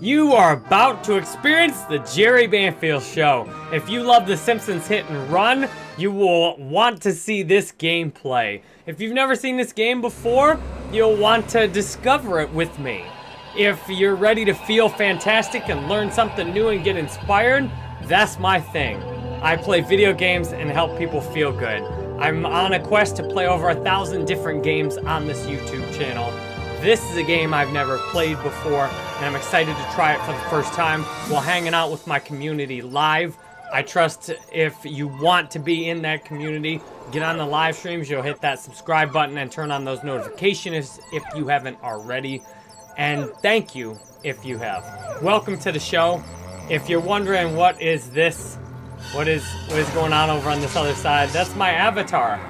You are about to experience the Jerry Banfield Show. If you love the Simpsons hit and run, you will want to see this gameplay. If you've never seen this game before, you'll want to discover it with me. If you're ready to feel fantastic and learn something new and get inspired, that's my thing. I play video games and help people feel good. I'm on a quest to play over 1,000 different games on this YouTube channel. This is a game I've never played before, and I'm excited to try it for the first time while hanging out with my community live. I trust if you want to be in that community, get on the live streams, you'll hit that subscribe button and turn on those notifications if you haven't already. And thank you if you have. Welcome to the show. If you're wondering what is this, what is going on over on this other side, that's my avatar.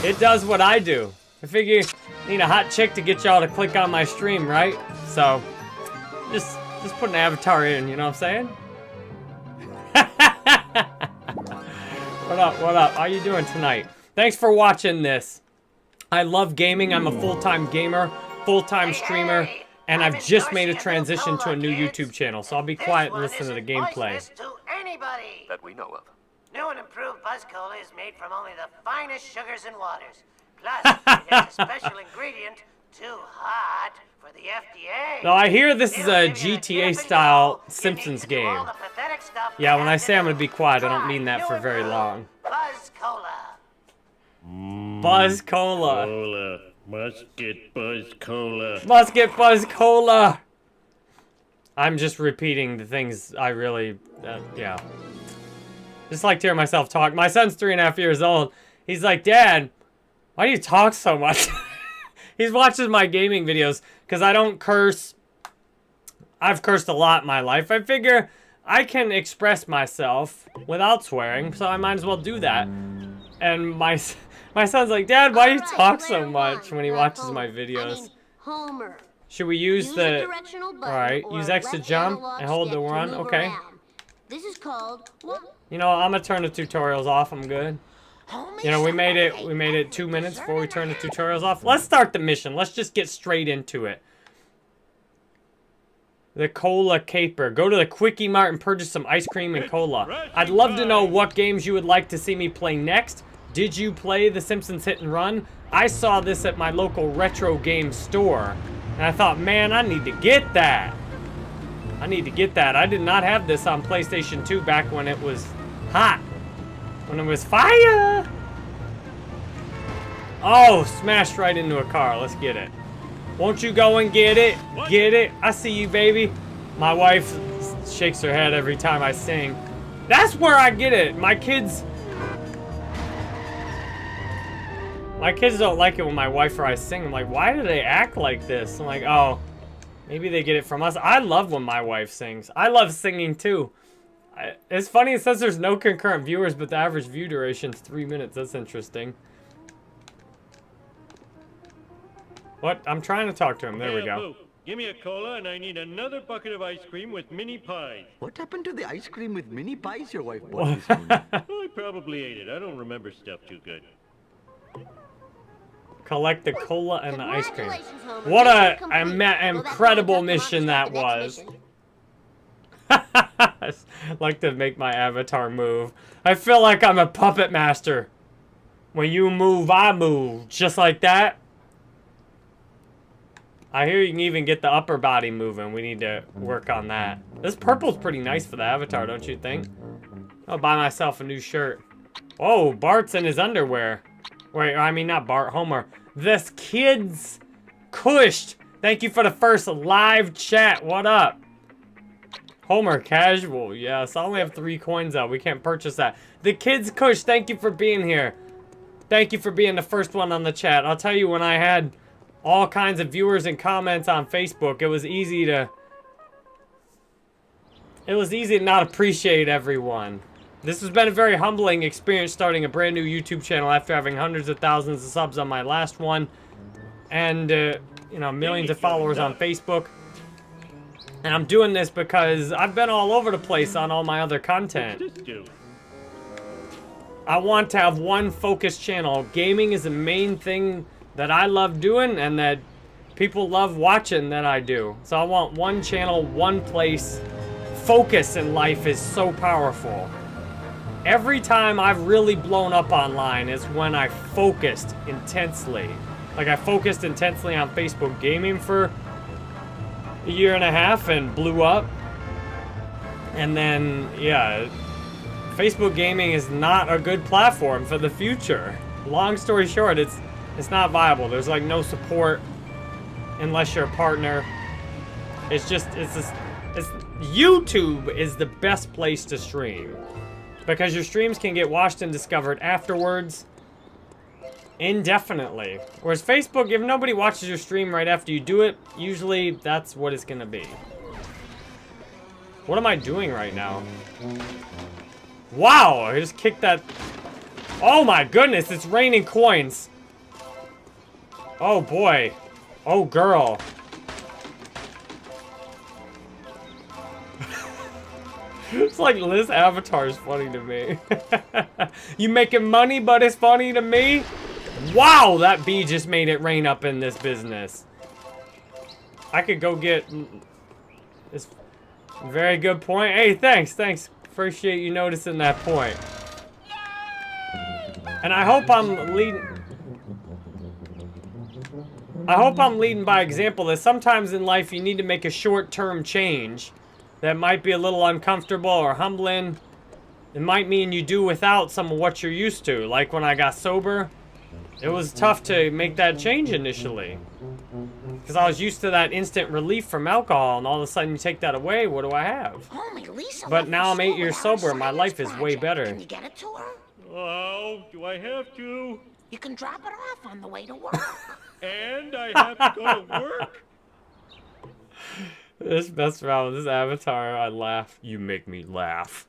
It does what I do. I figure need a hot chick to get y'all to click on my stream, right? So, just put an avatar in, you know what I'm saying? What up? How you doing tonight? Thanks for watching this. I love gaming. I'm a full-time gamer, full-time streamer, and I've just made a transition to a new YouTube channel, so I'll be quiet and listen to the gameplay. That we know of. New and improved Buzz Cola is made from only the finest sugars and waters. Plus, it has a special ingredient, too hot for the FDA. Now, I hear this is a GTA-style Simpsons game. Yeah, when I say I'm going to be quiet, I don't mean that for very long. Buzz Cola. Buzz Cola. Cola. Must get Buzz Cola. Must get Buzz Cola. I'm just repeating the things I really, yeah. Just like to hear myself talk. My son's 3.5 years old. He's like, Dad, why do you talk so much? He's watching my gaming videos because I don't curse. I've cursed a lot in my life. I figure I can express myself without swearing, so I might as well do that. And my son's like, Dad, why do you talk so much when he watches my videos? Homer. Should we use the... directional button Alright, or use X to left jump analog and hold the stick to run. move Okay. around. This is called what? You know, I'm gonna turn the tutorials off. I'm good. You know, we made it 2 minutes before we turned the tutorials off. Let's start the mission. Let's just get straight into it. The Cola Caper. Go to the Quickie Mart and purchase some ice cream and cola. I'd love to know what games you would like to see me play next. Did you play the Simpsons Hit and Run? I saw this at my local retro game store. And I thought, man, I need to get that. I need to get that. I did not have this on PlayStation 2 back when it was hot. When it was fire! Oh, smashed right into a car. Let's get it. Won't you go and get it? Get it. I see you, baby. My wife shakes her head every time I sing. That's where I get it. My kids don't like it when my wife or I sing. I'm like, why do they act like this? I'm like, oh, maybe they get it from us. I love when my wife sings. I love singing too. It's funny, it says there's no concurrent viewers, but the average view duration is 3 minutes. That's interesting. What? I'm trying to talk to him. There we go. Give me a cola and I need another bucket of ice cream with mini pies. What happened to the ice cream with mini pies your wife bought this morning? Well, I probably ate it. I don't remember stuff too good. Collect the cola and the ice cream. Congratulations, Homer. What Mission a complete. incredible Well, that's mission why I that took the next was. mission. I like to make my avatar move. I feel like I'm a puppet master. When you move, I move. Just like that. I hear you can even get the upper body moving. We need to work on that. This purple's pretty nice for the avatar, don't you think? I'll buy myself a new shirt. Oh, Bart's in his underwear. Wait, I mean not Bart, Homer. This kid's cushed. Thank you for the first live chat. What up? Homer casual. Yes, I only have 3 coins out. We can't purchase that. The kid's cush. Thank you for being here. Thank you for being the first one on the chat. I'll tell you, when I had all kinds of viewers and comments on Facebook, it was easy to not appreciate everyone. This has been a very humbling experience starting a brand new YouTube channel after having hundreds of thousands of subs on my last one. And, you know, millions of followers on Facebook. And I'm doing this because I've been all over the place on all my other content. I want to have one focused channel. Gaming is the main thing that I love doing and that People love watching that I do. So I want one channel, one place. Focus in life is so powerful. Every time I've really blown up online is when I focused intensely. Like I focused intensely on Facebook gaming for a year and a half and blew up. And then, yeah, Facebook gaming is not a good platform for the future. Long story short, it's not viable. There's like no support unless you're a partner. It's YouTube is the best place to stream because your streams can get watched and discovered afterwards indefinitely. Whereas Facebook, if nobody watches your stream right after you do it, usually that's what it's gonna be. What am I doing right now? Wow, I just kicked that. Oh my goodness, it's raining coins. Oh boy. Oh girl. It's like this avatar is funny to me. You making money, but it's funny to me? Wow, that bee just made it rain up in this business. I could go get this. Very good point. Hey, thanks. Appreciate you noticing that point. And I hope I'm leading by example that sometimes in life you need to make a short-term change that might be a little uncomfortable or humbling. It might mean you do without some of what you're used to. Like when I got sober, it was tough to make that change initially. Because I was used to that instant relief from alcohol, and all of a sudden you take that away, what do I have? But now I'm 8 years sober, and my life is way better. Can you get it to her? Oh, do I have to? You can drop it off on the way to work. And I have to go to work? This best friend, this avatar, I laugh. You make me laugh.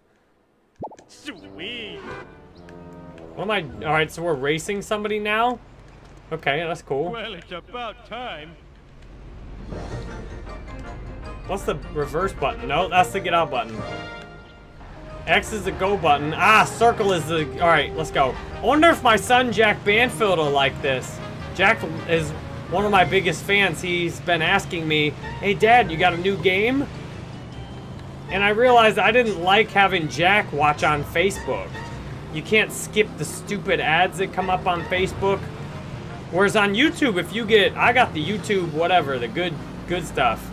Sweet. What am I? Alright, so we're racing somebody now? Okay, that's cool. Well, it's about time. What's the reverse button? No, that's the get out button. X is the go button. Ah, circle is the... Alright, let's go. I wonder if my son, Jack Banfield, will like this. Jack is one of my biggest fans. He's been asking me, hey, Dad, you got a new game? And I realized I didn't like having Jack watch on Facebook. You can't skip the stupid ads that come up on Facebook. Whereas on YouTube, if you get... I got the YouTube whatever, the good stuff.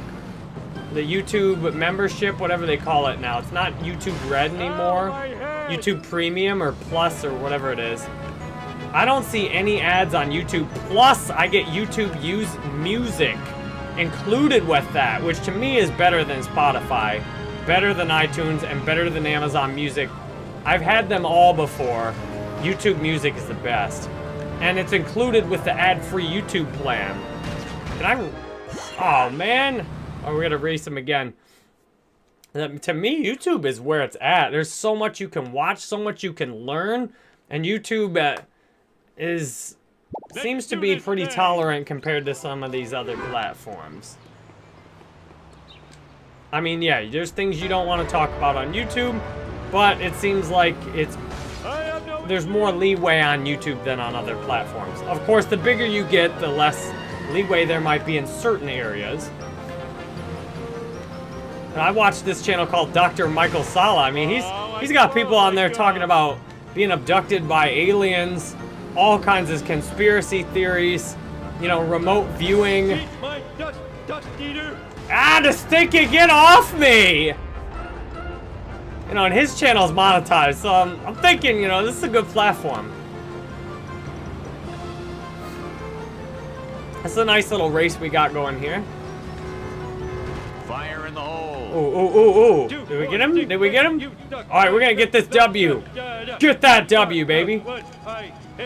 The YouTube membership, whatever they call it now. It's not YouTube Red anymore. YouTube Premium or Plus or whatever it is. I don't see any ads on YouTube. Plus, I get YouTube Music included with that, which to me is better than Spotify, better than iTunes, and better than Amazon Music. I've had them all before. YouTube Music is the best. And it's included with the ad-free YouTube plan. Can I... Oh, man. Oh, we're gonna race him again. To me, YouTube is where it's at. There's so much you can watch, so much you can learn. And YouTube seems to be pretty tolerant compared to some of these other platforms. I mean, yeah, there's things you don't want to talk about on YouTube, but it seems like there's more leeway on YouTube than on other platforms. Of course, the bigger you get, the less leeway there might be in certain areas. And I watched this channel called Dr. Michael Sala. I mean, he's got people on there talking about being abducted by aliens, all kinds of conspiracy theories, you know, remote viewing. Eat my dust eater. Ah, the stinky, get off me! You know, and his channel's monetized, so I'm thinking, you know, this is a good platform. That's a nice little race we got going here. Fire in the hole. Ooh. Did we get him? Did we get him? Alright, we're gonna get this W. Get that W, baby.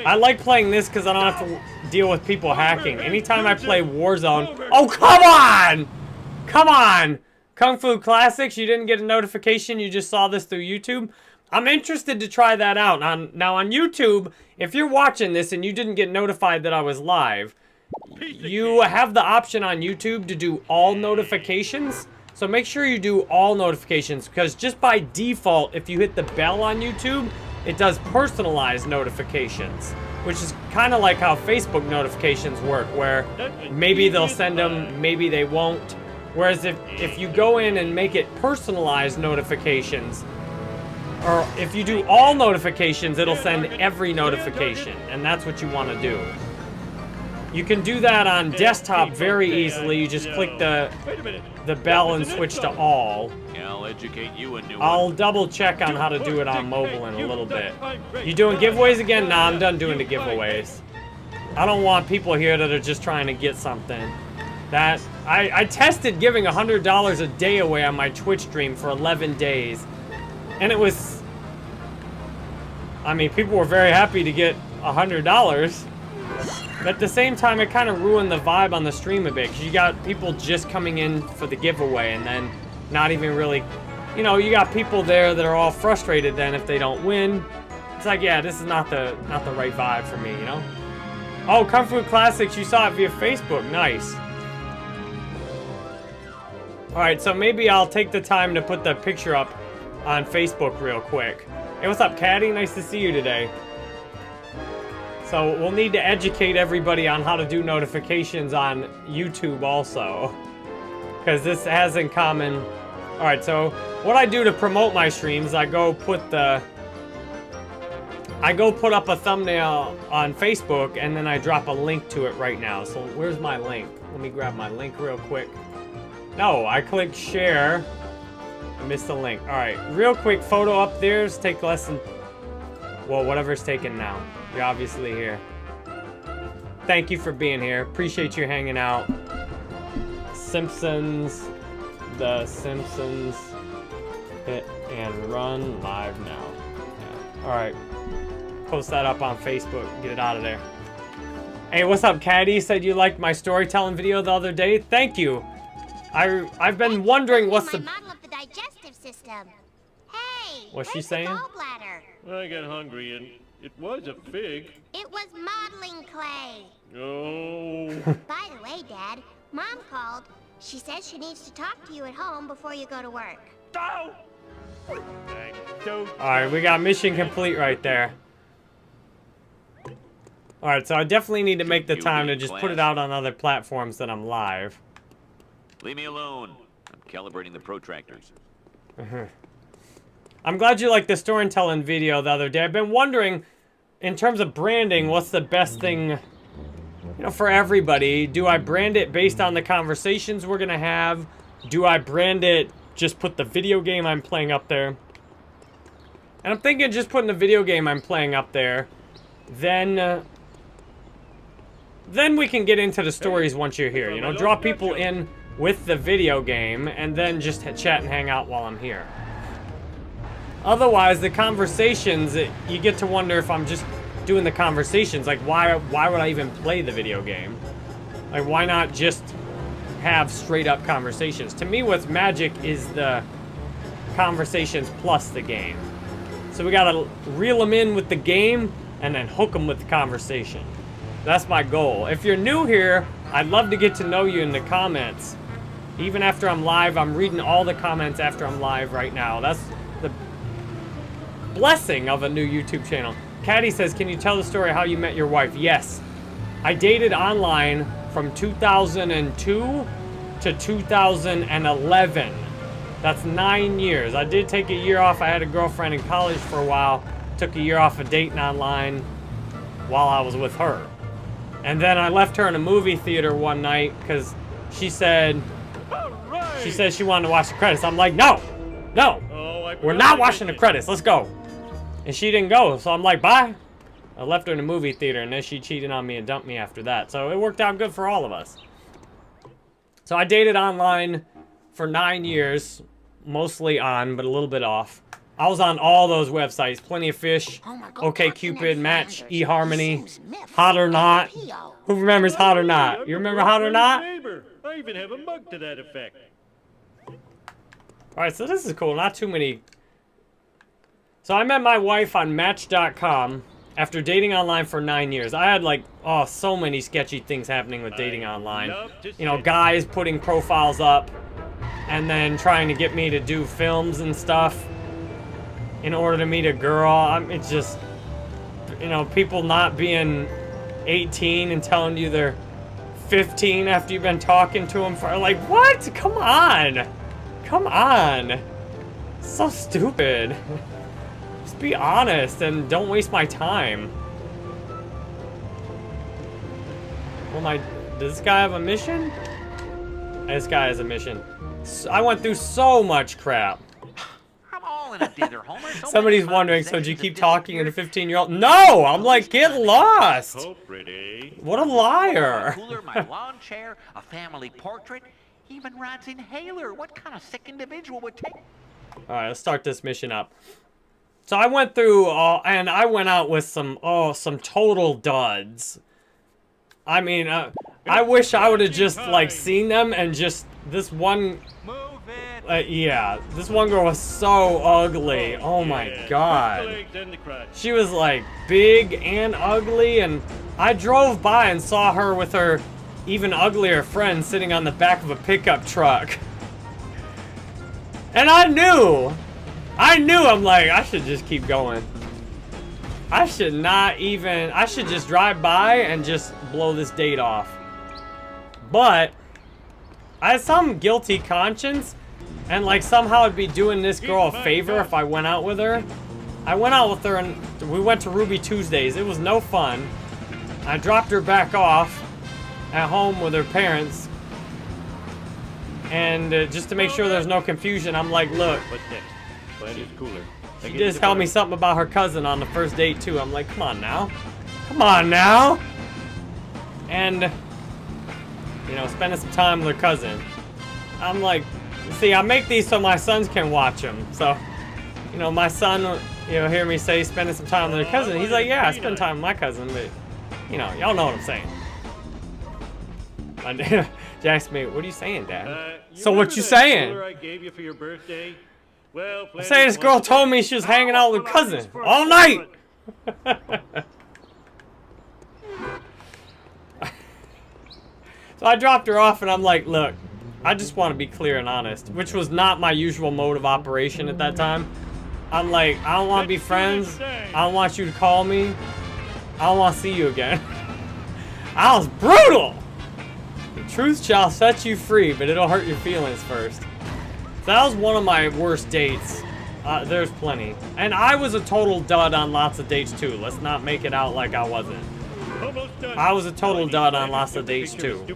I like playing this because I don't have to deal with people hacking. Anytime I play Warzone... Oh, come on! Come on! Kung Fu Classics, you didn't get a notification, you just saw this through YouTube. I'm interested to try that out. Now on YouTube, if you're watching this and you didn't get notified that I was live, you have the option on YouTube to do all notifications. So make sure you do all notifications, because just by default, if you hit the bell on YouTube, it does personalized notifications. which is kind of like how Facebook notifications work, where maybe they'll send them, maybe they won't. Whereas if you go in and make it personalized notifications, or if you do all notifications, it'll send every notification, and that's what you want to do. You can do that on desktop very easily. You just click the bell and switch to all. I'll educate you a new I'll double check on how to do it on mobile in a little bit. You doing giveaways again? Nah, I'm done doing the giveaways. I don't want people here that are just trying to get something. That I tested giving $100 a day away on my Twitch stream for 11 days. And it was, I mean, people were very happy to get $100. But at the same time, it kind of ruined the vibe on the stream a bit, because you got people just coming in for the giveaway and then not even really, you know, you got people there that are all frustrated then if they don't win. It's like, yeah, this is not the right vibe for me, you know? Oh, Kung Fu Classics, you saw it via Facebook. Nice. Alright, so maybe I'll take the time to put the picture up on Facebook real quick. Hey, what's up, Caddy? Nice to see you today. So we'll need to educate everybody on how to do notifications on YouTube also, because this has in common. All right, so what I do to promote my streams, I go put up a thumbnail on Facebook, and then I drop a link to it right now. So where's my link? Let me grab my link real quick. No, I click share. I missed the link. All right, real quick photo up there. Take less than, well, whatever's taken now. You're obviously here. Thank you for being here. Appreciate you hanging out. Simpsons. The Simpsons. Hit and run live now. Yeah. Alright. Post that up on Facebook. Get it out of there. Hey, what's up, Caddy? Said you liked my storytelling video the other day. Thank you. I've been wondering what's the model of the digestive system. Hey, what's she where's the saying? gallbladder? I got hungry and it was a fig. It was modeling clay. Oh. By the way, Dad, Mom called. She says she needs to talk to you at home before you go to work. Alright, we got mission complete right there. Alright, so I definitely need to make the time to just put it out on other platforms that I'm live. Leave me alone. I'm calibrating the protractors. I'm glad you liked the storytelling video the other day. I've been wondering, in terms of branding, what's the best thing, you know, for everybody? Do I brand it based on the conversations we're gonna have? Do I brand it, just put the video game I'm playing up there? And I'm thinking just putting the video game I'm playing up there. Then we can get into the stories once you're here, you know? Draw people in with the video game, and then just chat and hang out while I'm here. Otherwise, the conversations, you get to wonder if I'm just doing the conversations. Like, why would I even play the video game? Like, why not just have straight-up conversations? To me, what's magic is the conversations plus the game. So we gotta reel them in with the game, and then hook them with the conversation. That's my goal. If you're new here, I'd love to get to know you in the comments. Even after I'm live, I'm reading all the comments after I'm live right now. That's the blessing of a new YouTube channel. Caddy says, can you tell the story how you met your wife? Yes. I dated online from 2002 to 2011. That's 9 years. I did take a year off. I had a girlfriend in college for a while. Took a year off of dating online while I was with her. And then I left her in a movie theater one night because she said she wanted to watch the credits. I'm like, no, we're not watching the credits. Let's go. And she didn't go, so I'm like, bye. I left her in a movie theater, and then she cheated on me and dumped me after that. So it worked out good for all of us. So I dated online for 9 years, mostly on, but a little bit off. I was on all those websites, Plenty of Fish, OkCupid, Match, eHarmony, Hot or Not. Who remembers Hot or Not? You remember Hot or Not? I even have a mug to that effect. Alright, so this is cool. Not too many. So I met my wife on Match.com after dating online for 9 years. I had like, oh, so many sketchy things happening with dating online. You know, guys putting profiles up and then trying to get me to do films and stuff in order to meet a girl. It's you know, people not being 18 and telling you they're 15 after you've been talking to them for, like, what? Come on. Come on. So stupid. Just be honest and don't waste my time. Well, does this guy have a mission? This guy has a mission. I went through so much crap. I'm all in a dither, Homer. Somebody's wondering, so do you keep talking to the 15-year-old? No! I'm like, get lost! Culprit, eh? What a liar! Cooler, my lawn chair, a family portrait, even Rod's inhaler. What kind of sick individual would take... Alright, let's start this mission up. So I went through, and I went out with some total duds. I mean, I wish I would have just, like, seen them and just, this one... Move it! Yeah, this one girl was so ugly. Oh my god. She was, like, big and ugly, and I drove by and saw her with her even uglier friend sitting on the back of a pickup truck. And I knew, I'm like, I should just keep going. I should just drive by and just blow this date off. But I had some guilty conscience, and like somehow I'd be doing this girl a favor if I went out with her. I went out with her and we went to Ruby Tuesdays. It was no fun. I dropped her back off at home with her parents. And just to make sure there's no confusion, I'm like, look. What's next? Plant is cooler. She just tell me something about her cousin on the first date too. I'm like, come on now. Come on now. And, you know, spending some time with her cousin. I'm like, see, I make these so my sons can watch them. So, you know, my son, you know, hear me say spending some time with her cousin. He's like, yeah, I spend time with my cousin, but, you know, y'all know what I'm saying. She asked me, what are you saying, Dad? So what you saying? I gave you for your birthday? Well, I'm saying this girl told me she was hanging out with her cousin all night. So I dropped her off and I'm like, look, I just want to be clear and honest, which was not my usual mode of operation at that time. I'm like, I don't want to be friends. I don't want you to call me. I don't want to see you again. I was brutal. The truth shall set you free, but it'll hurt your feelings first. So that was one of my worst dates. There's plenty. And I was a total dud on lots of dates too. Let's not make it out like I wasn't. I was a total dud on lots of dates too.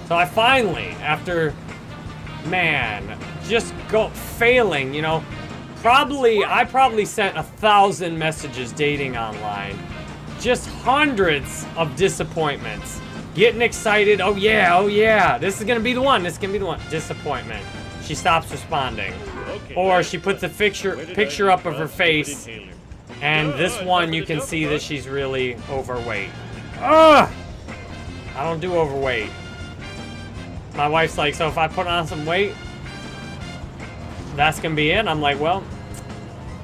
So I finally, after, man, just failing, you know, I probably sent 1,000 messages dating online. Just hundreds of disappointments. Getting excited, oh yeah, this is gonna be the one, Disappointment. She stops responding. Or she puts a picture up of her face, and this one you can see that she's really overweight. Ugh! I don't do overweight. My wife's like, so if I put on some weight, that's gonna be it? I'm like, well,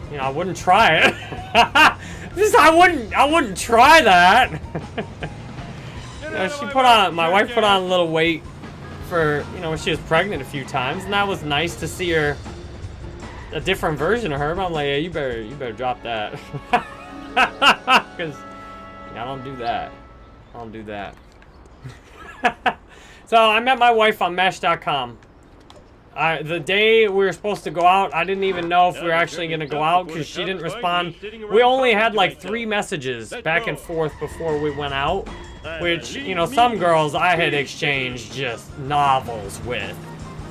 you know, I wouldn't try it. I wouldn't try that. My wife put on a little weight for, you know, when she was pregnant a few times, and that was nice to see her, a different version of her, but I'm like, yeah, you better drop that. Because, yeah, I don't do that. I don't do that. So, I met my wife on Mesh.com. The day we were supposed to go out, I didn't even know if we were actually going to go out because she didn't respond. We only had like 3 messages back and forth before we went out, which, you know, some girls I had exchanged just novels with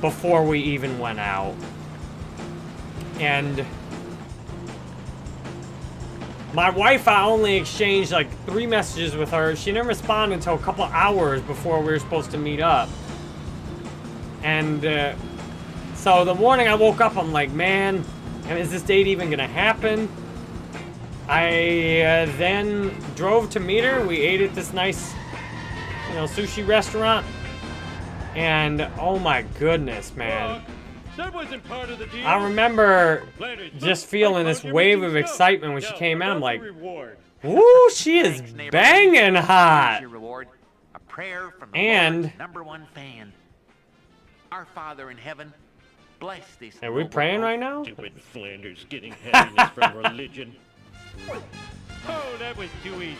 before we even went out. And my wife, I only exchanged like 3 messages with her. She didn't respond until a couple hours before we were supposed to meet up. And, so the morning I woke up, I'm like, man, is this date even gonna happen? I then drove to meet her. We ate at this nice, you know, sushi restaurant. And oh my goodness, man. That wasn't part of the deal. I remember just feeling this wave of excitement when she came in. I'm like, woo, she is banging hot. A prayer from the And Lord's #1 fan. Our Father in heaven, bless this. Are we praying right now? Stupid Flanders getting happiness from religion. Oh, that was too easy.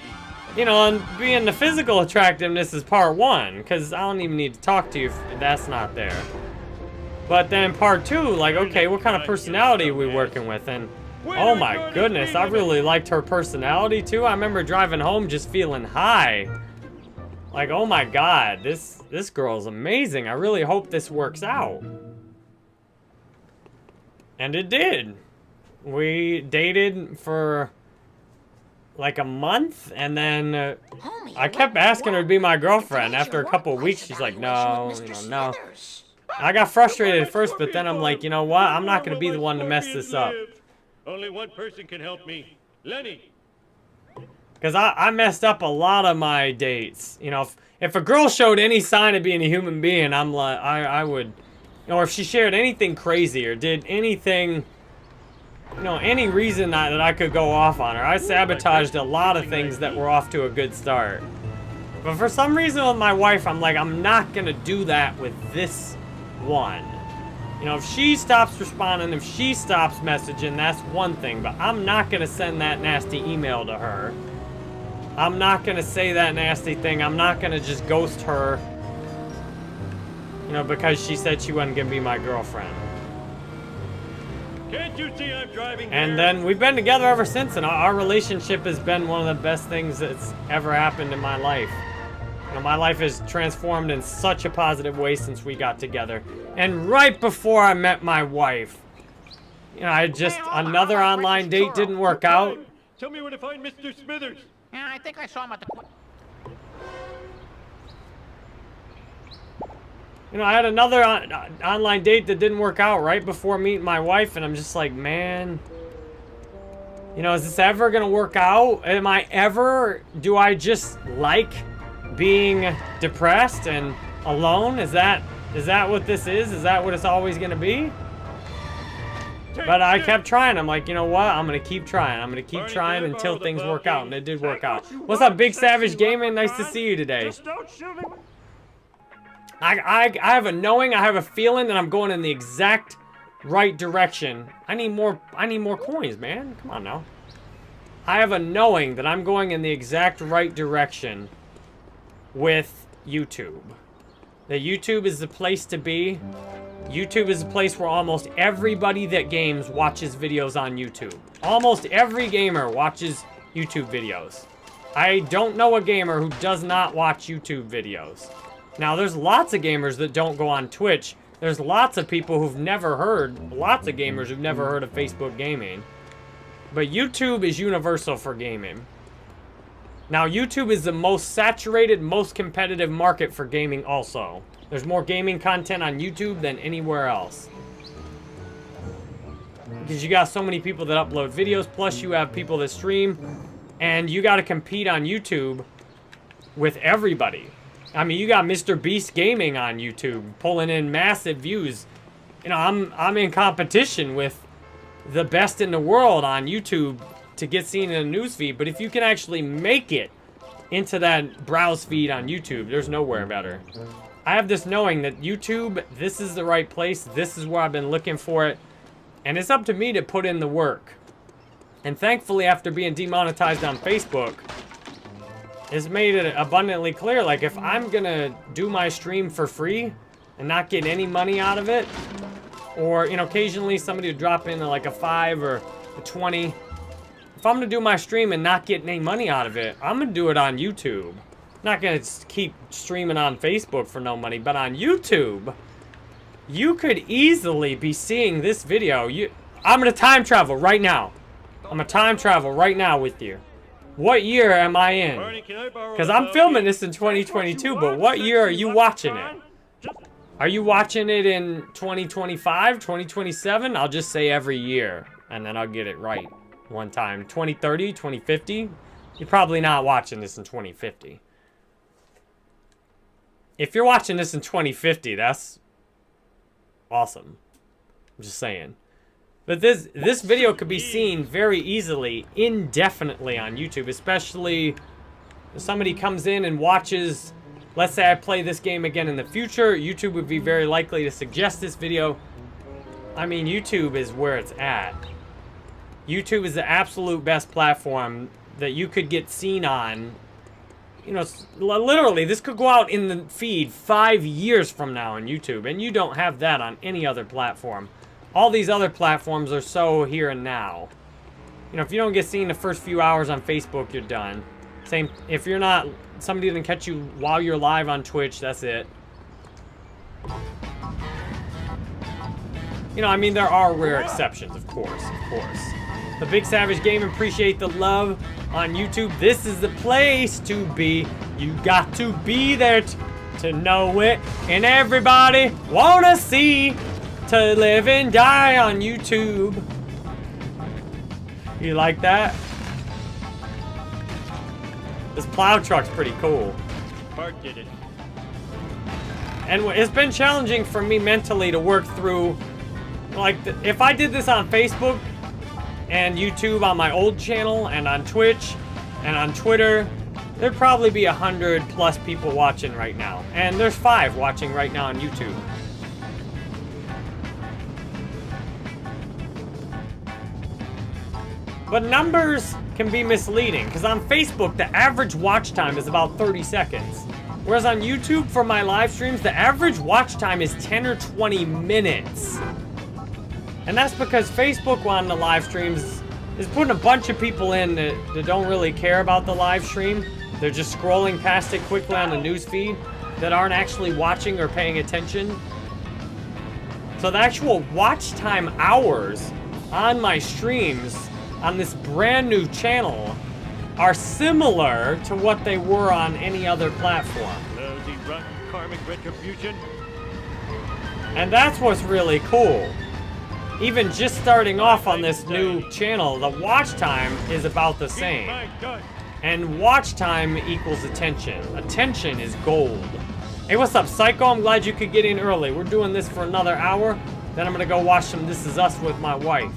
You know, and being the physical attractiveness is part one, because I don't even need to talk to you if that's not there. But then part two, like, okay, what kind of personality are we working with? And oh my goodness, I really liked her personality too. I remember driving home just feeling high. Like, oh my God, this girl is amazing. I really hope this works out. And it did. We dated for like a month, and then I kept asking her to be my girlfriend. After a couple of weeks, she's like, no, you know, no. I got frustrated at first, but then I'm like, you know what? I'm not going to be the one to mess this up. Only one person can help me. Lenny. Because I messed up a lot of my dates. You know, if a girl showed any sign of being a human being, I'm like, I would, or if she shared anything crazy or did anything, you know, any reason that I could go off on her, I sabotaged a lot of things that were off to a good start. But for some reason with my wife, I'm like, I'm not going to do that with this one. You know, if she stops responding, if she stops messaging, that's one thing. But I'm not going to send that nasty email to her. I'm not going to say that nasty thing. I'm not going to just ghost her, you know, because she said she wasn't going to be my girlfriend. Can't you see I'm driving And here? then we've been together ever since, and our relationship has been one of the best things that's ever happened in my life. You know, my life has transformed in such a positive way since we got together. And right before I met my wife, you know, I just, another online date didn't work out. Tell me where to find Mr. Smithers. Yeah, I think I saw him at the... You know, I had another online date that didn't work out right before meeting my wife, and I'm just like, man, you know, is this ever gonna work out? Am I ever, do I just like being depressed and alone? Is that what this is? Is that what it's always gonna be? But I kept trying. I'm like, you know what? I'm gonna keep trying. I'm gonna keep trying until things work out, and it did work out. What's up, Big Savage Gaming? Nice to see you today. Just don't shoot me. I have a knowing, I have a feeling that I'm going in the exact right direction. I need more coins, man. Come on now. I have a knowing that I'm going in the exact right direction with YouTube. That YouTube is the place to be. YouTube is a place where almost everybody that games watches videos on YouTube. Almost every gamer watches YouTube videos. I don't know a gamer who does not watch YouTube videos. Now, there's lots of gamers that don't go on Twitch. There's lots of people who've never heard, lots of gamers who've never heard of Facebook gaming. But YouTube is universal for gaming. Now, YouTube is the most saturated, most competitive market for gaming also. There's more gaming content on YouTube than anywhere else. Because you got so many people that upload videos, plus you have people that stream, and you got to compete on YouTube with everybody. I mean, you got Mr. Beast Gaming on YouTube, pulling in massive views. You know, I'm in competition with the best in the world on YouTube to get seen in a newsfeed. But if you can actually make it into that browse feed on YouTube, there's nowhere better. I have this knowing that YouTube, this is the right place. This is where I've been looking for it. And it's up to me to put in the work. And thankfully, after being demonetized on Facebook, it's made it abundantly clear, like, if I'm gonna do my stream for free and not get any money out of it, or, you know, occasionally somebody would drop in like a 5 or a 20. If I'm gonna do my stream and not get any money out of it, I'm gonna do it on YouTube. I'm not gonna keep streaming on Facebook for no money, but on YouTube, you could easily be seeing this video. I'm gonna time travel right now. I'm gonna time travel right now with you. What year am I in? Because I'm filming this in 2022, but what year are you watching it? Are you watching it in 2025, 2027? I'll just say every year, and then I'll get it right one time. 2030, 2050? You're probably not watching this in 2050. If you're watching this in 2050, that's awesome. I'm just saying. But this video could be seen very easily, indefinitely on YouTube, especially if somebody comes in and watches, let's say I play this game again in the future, YouTube would be very likely to suggest this video. I mean, YouTube is where it's at. YouTube is the absolute best platform that you could get seen on. You know, literally, this could go out in the feed 5 years from now on YouTube, and you don't have that on any other platform. All these other platforms are so here and now. You know, if you don't get seen the first few hours on Facebook, you're done. Same, if you're not, somebody didn't catch you while you're live on Twitch, that's it. You know, I mean, there are rare exceptions, of course, of course. The Big Savage Game, appreciate the love on YouTube. This is the place to be. You got to be there to know it. And everybody wanna see to live and die on YouTube. You like that? This plow truck's pretty cool. Bart did it. And it's been challenging for me mentally to work through, like, if I did this on Facebook and YouTube on my old channel and on Twitch and on Twitter, there'd probably be 100+ people watching right now. And there's 5 watching right now on YouTube. But numbers can be misleading, because on Facebook, the average watch time is about 30 seconds. Whereas on YouTube, for my live streams, the average watch time is 10 or 20 minutes. And that's because Facebook on the live streams is putting a bunch of people in that don't really care about the live stream. They're just scrolling past it quickly on the news feed that aren't actually watching or paying attention. So the actual watch time hours on my streams on this brand new channel are similar to what they were on any other platform. Lousy, rotten karmic retribution. And that's what's really cool. Even just starting off on this new channel, the watch time is about the same. And watch time equals attention. Attention is gold. Hey, what's up, Psycho? I'm glad you could get in early. We're doing this for another hour. Then I'm gonna go watch some This Is Us with my wife.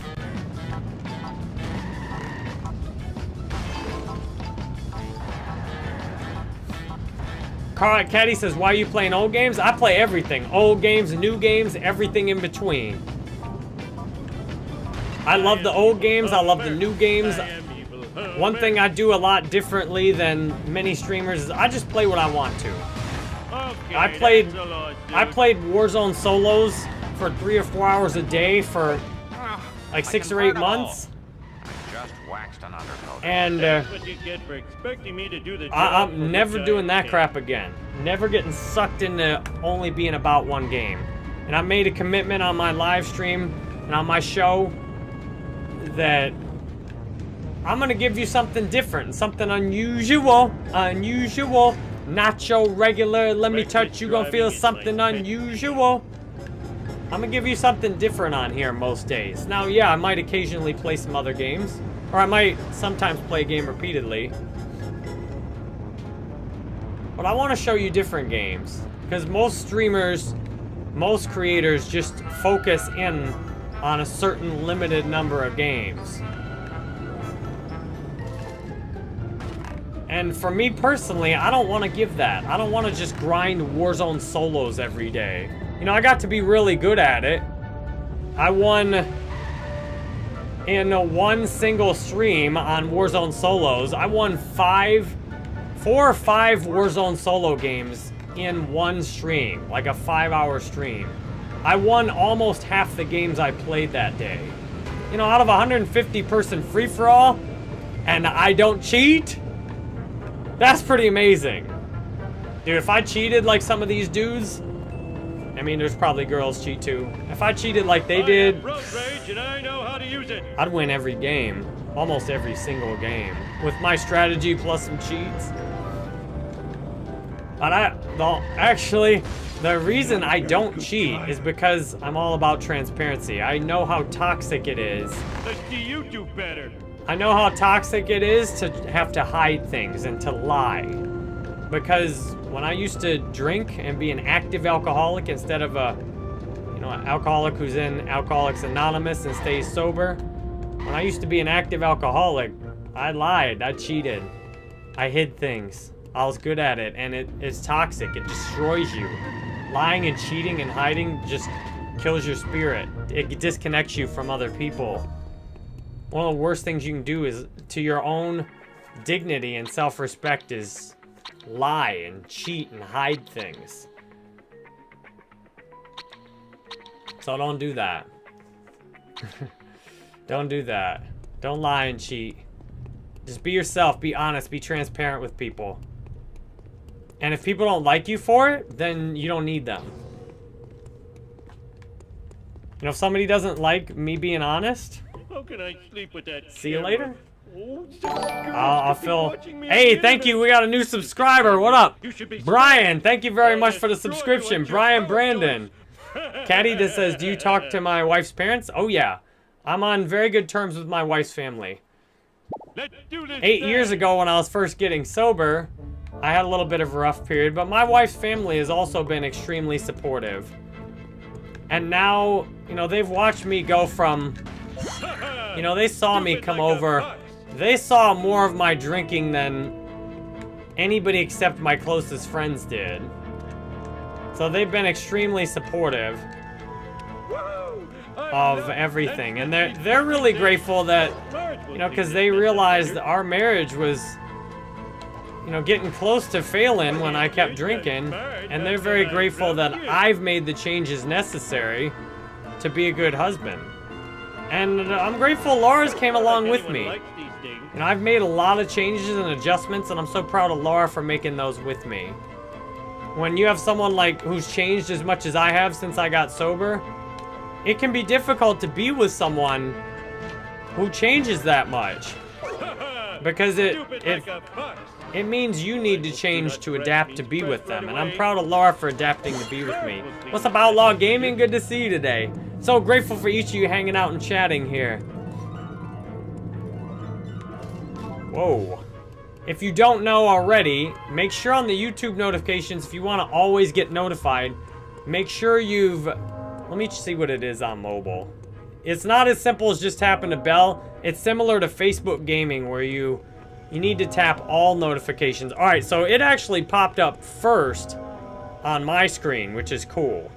Carl Caddy says, why are you playing old games? I play everything. Old games, new games, everything in between. I love the old games. I love the new games. One thing I do a lot differently than many streamers is I just play what I want to. I played Warzone solos for 3 or 4 hours a day for like 6 or 8 months. Just waxed an undercoat. And That's what you get for expecting me to do the job I'm never doing that crap again. Never getting sucked into only being about one game. And I made a commitment on my live stream and on my show that I'm gonna give you something different, something unusual, not your regular, let me touch you, gonna feel something unusual. I'm gonna give you something different on here most days. Now, yeah, I might occasionally play some other games, or I might sometimes play a game repeatedly. But I wanna show you different games, because most streamers, most creators just focus in on a certain limited number of games. And for me personally, I don't want to give that. I don't want to just grind Warzone solos every day. You know, I got to be really good at it. I won in one single stream on Warzone solos. I won 4 or 5 Warzone solo games in one stream, like a 5-hour stream. I won almost half the games I played that day. You know, out of a 150-person free-for-all, and I don't cheat, that's pretty amazing. Dude, if I cheated like some of these dudes, I mean, there's probably girls cheat too. If I cheated like they did, Road rage and I know how to use it. I'd win every game. Almost every single game. With my strategy plus some cheats. But actually, the reason I don't cheat is because I'm all about transparency. I know how toxic it is. Let's see you do better. I know how toxic it is to have to hide things and to lie. Because when I used to drink and be an active alcoholic instead of a, you know, an alcoholic who's in Alcoholics Anonymous and stays sober, when I used to be an active alcoholic, I lied, I cheated, I hid things. I was good at it, and it's toxic. It destroys you. Lying and cheating and hiding just kills your spirit. It disconnects you from other people. One of the worst things you can do is to your own dignity and self-respect is lie and cheat and hide things. So don't do that. Don't do that. Don't lie and cheat. Just be yourself, be honest, be transparent with people. And if people don't like you for it, then you don't need them. You know, if somebody doesn't like me being honest, How can I sleep with that see you camera? later. Oh, some girls I'll could be fill. watching me Hey, on thank the you. We got a new subscriber. What up? You should be Brian, thank you very I'll much for the destroy you subscription. at your Brian front Brandon. Caddy just says, do you talk to my wife's parents? Oh, yeah. I'm on very good terms with my wife's family. Let's do this 8 thing. years ago when I was first getting sober, I had a little bit of a rough period, but my wife's family has also been extremely supportive. And now, you know, they've watched me go from, you know, they saw me Stupid come like a over. fox. They saw more of my drinking than anybody except my closest friends did. So they've been extremely supportive Woo! I of love everything. that. And they're really grateful that, Marge will you know, see because this they message realized later. that our marriage was, you know, getting close to failing when I kept drinking. And they're very grateful that I've made the changes necessary to be a good husband. And I'm grateful Laura's came along with me. Likes these things. And I've made a lot of changes and adjustments, and I'm so proud of Laura for making those with me. When you have someone like who's changed as much as I have since I got sober, it can be difficult to be with someone who changes that much. Because Stupid like a fox. it means you need to change to adapt to be with them. And I'm proud of Laura for adapting to be with me. What's up, Outlaw Gaming? Good to see you today. So grateful for each of you hanging out and chatting here. Whoa. If you don't know already, make sure on the YouTube notifications, if you want to always get notified, make sure you've... Let me see what it is on mobile. It's not as simple as just tapping a bell. It's similar to Facebook Gaming where you need to tap all notifications. All right, so it actually popped up first on my screen, which is cool.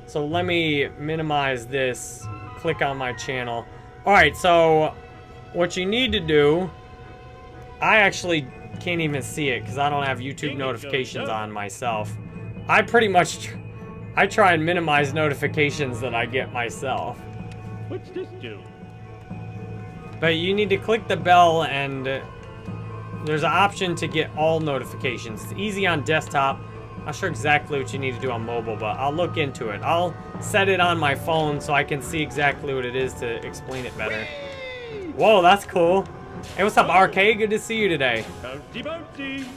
So let me minimize this, click on my channel. All right, so what you need to do, I actually can't even see it because I don't have YouTube notifications on myself. I pretty much, I try and minimize notifications that I get myself. What's this do? But you need to click the bell and there's an option to get all notifications. It's easy on desktop. Not sure exactly what you need to do on mobile, but I'll look into it. I'll set it on my phone so I can see exactly what it is to explain it better. Whoa, that's cool. Hey, what's up, RK? Good to see you today. Bouncy, bouncy.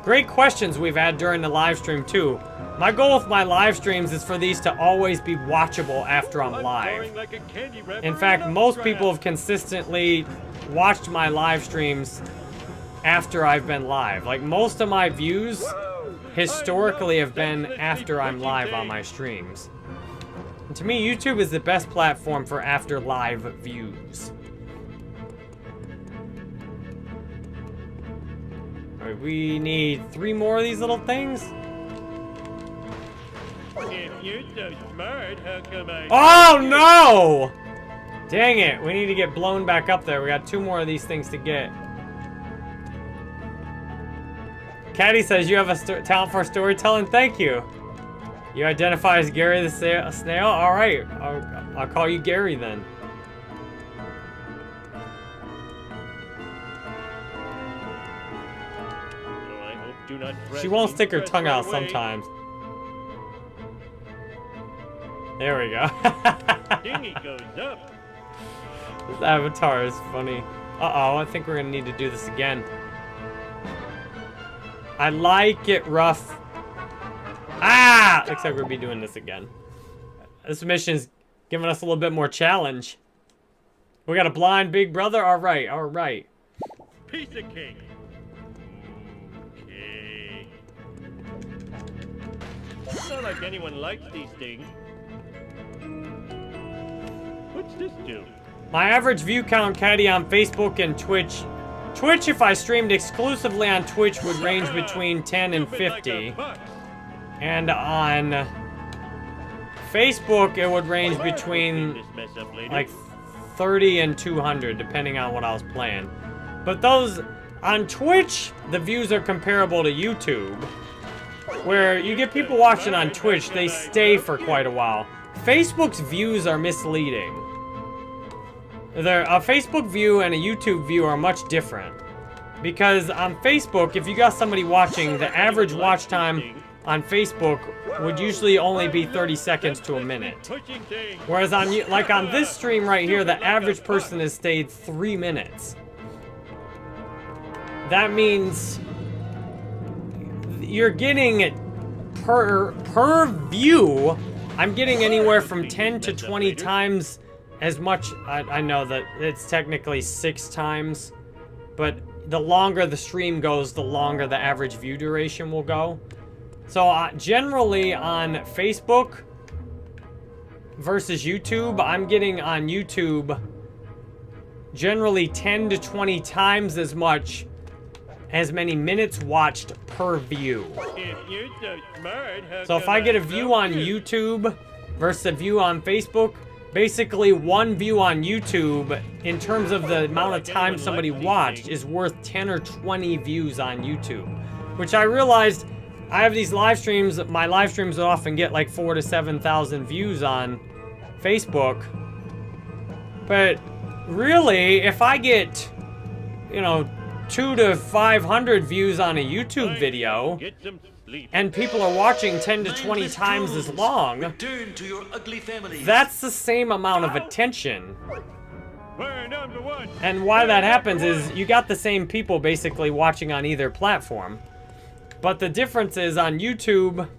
Great questions we've had during the live stream, too. My goal with my live streams is for these to always be watchable after I'm live. soaring like a candy wrapper In fact, a most trap. people have consistently watched my live streams after I've been live. Like, most of my views historically have been after I'm live on my streams. And to me, YouTube is the best platform for after live views. Alright, we need 3 more of these little things. If you're so smart, how come I... Oh no! Dang it, we need to get blown back up there. We got 2 more of these things to get. Caddy says you have a talent for storytelling. Thank you. You identify as Gary the Snail? Alright, I'll call you Gary then. Oh, I hope do not press She won't me. stick her Press tongue right out away. sometimes. There we go. Dingy goes up. This avatar is funny. Uh-oh, I think we're gonna need to do this again. I like it rough. Ah! Looks like we'll be doing this again. This mission's giving us a little bit more challenge. We got a blind big brother? Alright, alright. Piece of cake. Okay. Not like anyone likes these things. What's this do? My average view count, Caddy, on Facebook and Twitch. Twitch, if I streamed exclusively on Twitch, would range between 10 and Stupid like 50. a fox. And on Facebook, it would range Marge will between clean this mess up later. like 30 and 200, depending on what I was playing. But those On Twitch, the views are comparable to YouTube, where you get people watching on Twitch, they stay for quite a while. Facebook's views are misleading. A Facebook view and a YouTube view are much different. Because on Facebook, if you got somebody watching, the average watch time on Facebook would usually only be 30 seconds to a minute. Whereas on this stream right here, the average person has stayed 3 minutes. That means you're getting per view, I'm getting anywhere from 10 to 20 times as much. I know that it's technically 6 times, but the longer the stream goes, the longer the average view duration will go. So generally on Facebook versus YouTube, I'm getting on YouTube generally 10 to 20 times as many minutes watched per view. So if I get a view on YouTube versus a view on Facebook, basically one view on YouTube in terms of the amount of time somebody watched is worth 10 or 20 views on YouTube. Which I realized I have these live streams, my live streams often get like 4,000 to 7,000 views on Facebook. But really, if I get, 200 to 500 views on a YouTube video, and people are watching 10 to 20 times as long, that's the same amount of attention. And why that happens is you got the same people basically watching on either platform. But the difference is on YouTube,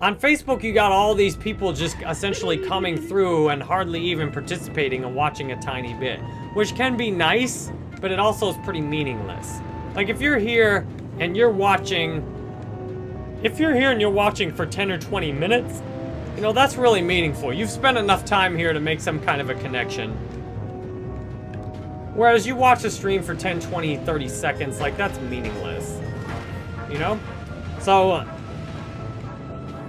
on Facebook you got all these people just essentially coming through and hardly even participating and watching a tiny bit. Which can be nice, but it also is pretty meaningless. Like if you're here and you're watching, for 10 or 20 minutes, that's really meaningful. You've spent enough time here to make some kind of a connection. Whereas you watch a stream for 10, 20, 30 seconds, like that's meaningless. So,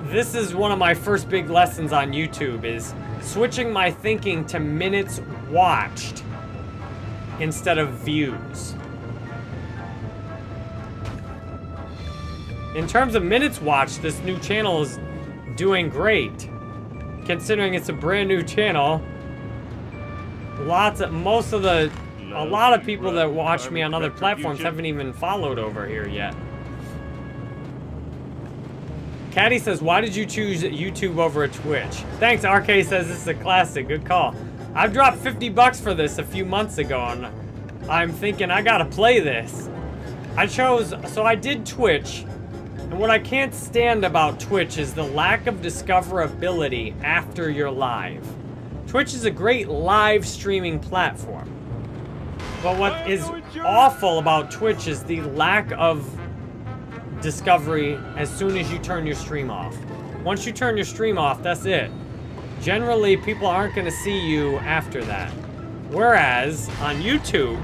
this is one of my first big lessons on YouTube, is switching my thinking to minutes watched instead of views. In terms of minutes watched, this new channel is doing great. Considering it's a brand new channel, a lot of people that watch me on other platforms haven't even followed over here yet. Caddy says, why did you choose YouTube over a Twitch? Thanks, RK says this is a classic. Good call. I've dropped 50 bucks for this a few months ago, and I'm thinking I gotta play this. So I did Twitch, and what I can't stand about Twitch is the lack of discoverability after you're live. Twitch is a great live streaming platform. But what is awful about Twitch is the lack of discovery as soon as you turn your stream off. Once you turn your stream off, that's it. Generally, people aren't going to see you after that. Whereas, on YouTube,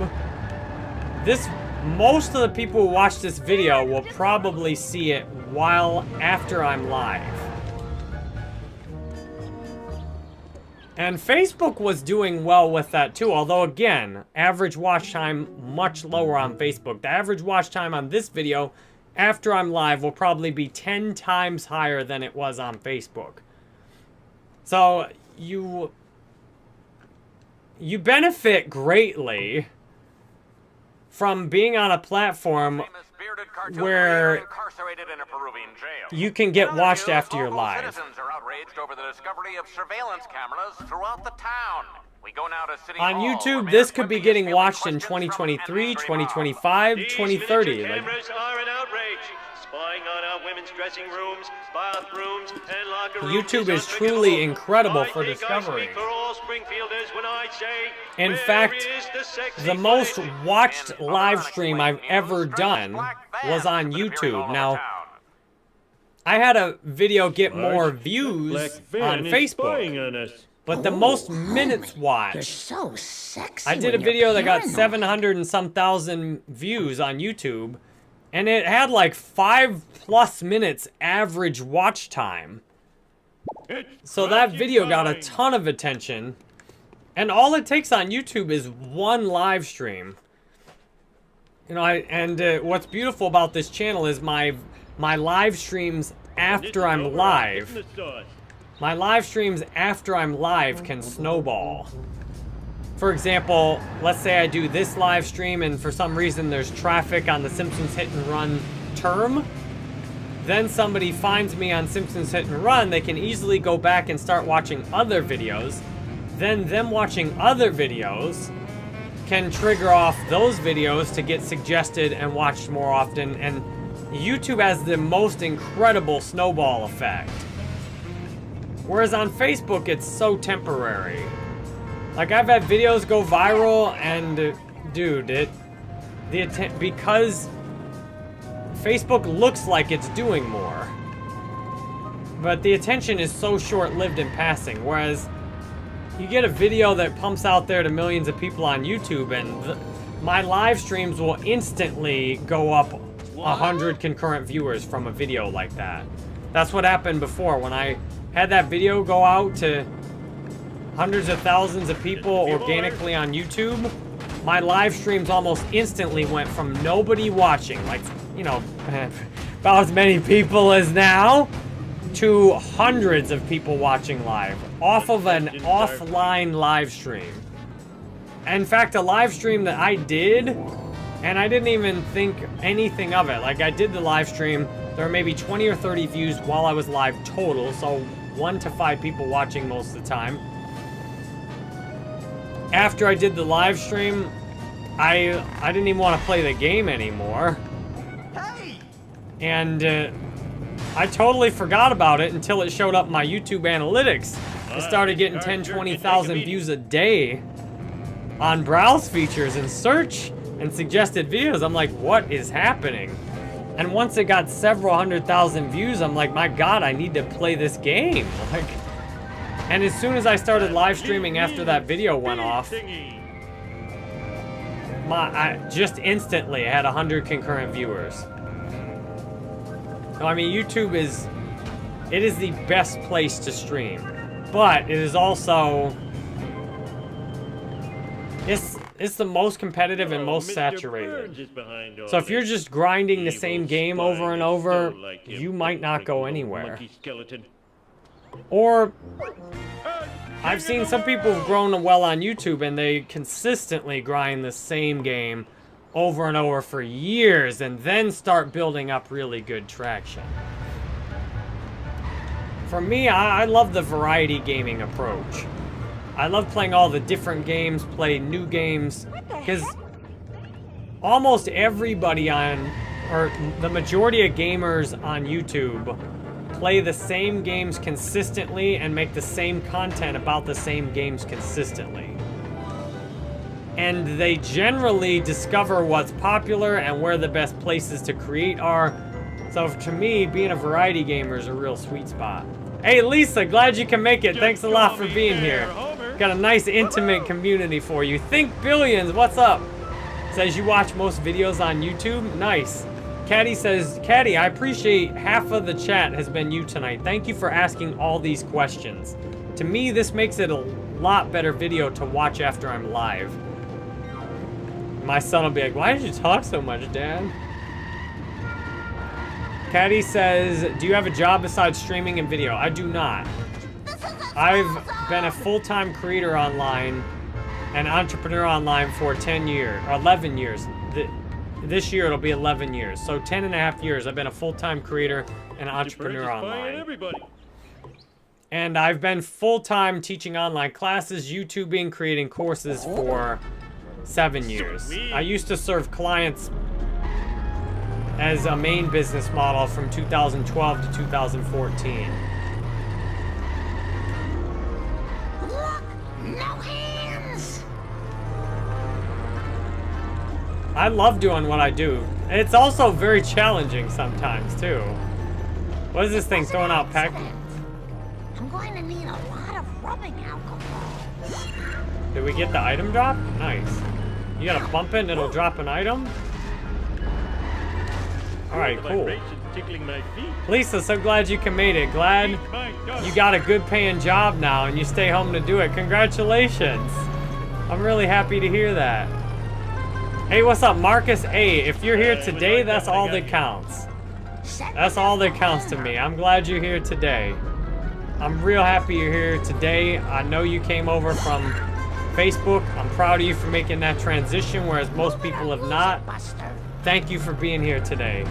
most of the people who watch this video will probably see it after I'm live. And Facebook was doing well with that too, although again, average watch time much lower on Facebook. The average watch time on this video after I'm live will probably be 10 times higher than it was on Facebook. So you benefit greatly from being on a platform where you can get watched after you're live. Citizens are outraged over the discovery of surveillance cameras throughout the town. We go now to City On Hall, YouTube, where this Mayor could be Quimby getting is watched in fielding questions 2023, from Henry 2025, These 2030. miniature Like, cameras are an outrage. Spying on our women's dressing rooms, bathrooms, and locker rooms. YouTube is truly incredible for discovery. In fact, the most watched live stream I've ever done was on YouTube. Now, I had a video get more views on Facebook, but the most minutes watched. So sexy. I did a video that got 700 and some thousand views on YouTube, and it had like 5+ minutes average watch time. So that video got a ton of attention, and all it takes on YouTube is one live stream. You know, what's beautiful about this channel is my live streams after I'm live. My live streams after I'm live can snowball. For example, let's say I do this live stream and for some reason there's traffic on the Simpsons Hit and Run term. Then somebody finds me on Simpsons Hit and Run, they can easily go back and start watching other videos. Then them watching other videos can trigger off those videos to get suggested and watched more often. And YouTube has the most incredible snowball effect. Whereas on Facebook, it's so temporary. Like, I've had videos go viral and, dude, because Facebook looks like it's doing more. But the attention is so short-lived in passing, whereas you get a video that pumps out there to millions of people on YouTube and my live streams will instantly go up 100 concurrent viewers from a video like that. That's what happened before when I had that video go out to hundreds of thousands of people organically on YouTube. My live streams almost instantly went from nobody watching, like, you know, about as many people as now, to hundreds of people watching live off of an offline live stream. In fact, a live stream that I did, and I didn't even think anything of it. Like, I did the live stream, there were maybe 20 or 30 views while I was live total, so 1 to 5 people watching most of the time. After I did the live stream, I didn't even want to play the game anymore. And I totally forgot about it until it showed up in my YouTube analytics. It started getting 10, 20,000 views a day on browse features and search and suggested videos. I'm like, what is happening? And once it got several 100,000 views, I'm like, my God, I need to play this game. Like, and as soon as I started live streaming after that video went off, just instantly I had 100 concurrent viewers. So, I mean, YouTube is the best place to stream, but it is also, it's the most competitive and most saturated. So if you're just grinding the same game over and over, you might not go anywhere. Or, I've seen some people who've grown well on YouTube and they consistently grind the same game over and over for years and then start building up really good traction. For me, I love the variety gaming approach. I love playing all the different games, play new games, because almost everybody or the majority of gamers on YouTube play the same games consistently and make the same content about the same games consistently. And they generally discover what's popular and where the best places to create are. So to me, being a variety gamer is a real sweet spot. Hey Lisa, glad you can make it. Thanks a lot for being here. Got a nice intimate community for you. Think Billions, what's up? Says you watch most videos on YouTube. Nice. Caddy says, Caddy, I appreciate half of the chat has been you tonight. Thank you for asking all these questions. To me, this makes it a lot better video to watch after I'm live. My son will be like, why did you talk so much, Dad? Caddy says, do you have a job besides streaming and video? I do not. I've been a full-time creator online and entrepreneur online for 10 years, or 11 years. This year it'll be 11 years. So 10 and a half years I've been a full-time creator and entrepreneur online. And I've been full-time teaching online classes, YouTubing, creating courses for 7 years. I used to serve clients as a main business model from 2012 to 2014. Look, no hands. I love doing what I do. It's also very challenging sometimes too. What is this thing throwing out peck? I'm going to need a lot of rubbing alcohol. Did we get the item drop? Nice. You gotta bump it and it'll drop an item? Alright, cool. Lisa, so glad you can made it. Glad you got a good paying job now and you stay home to do it. Congratulations. I'm really happy to hear that. Hey, what's up, Marcus? Hey, if you're here today, that's all that counts. That's all that counts to me. I'm glad you're here today. I'm real happy you're here today. I know you came over from Facebook. I'm proud of you for making that transition, whereas most people have not. Thank you for being here today.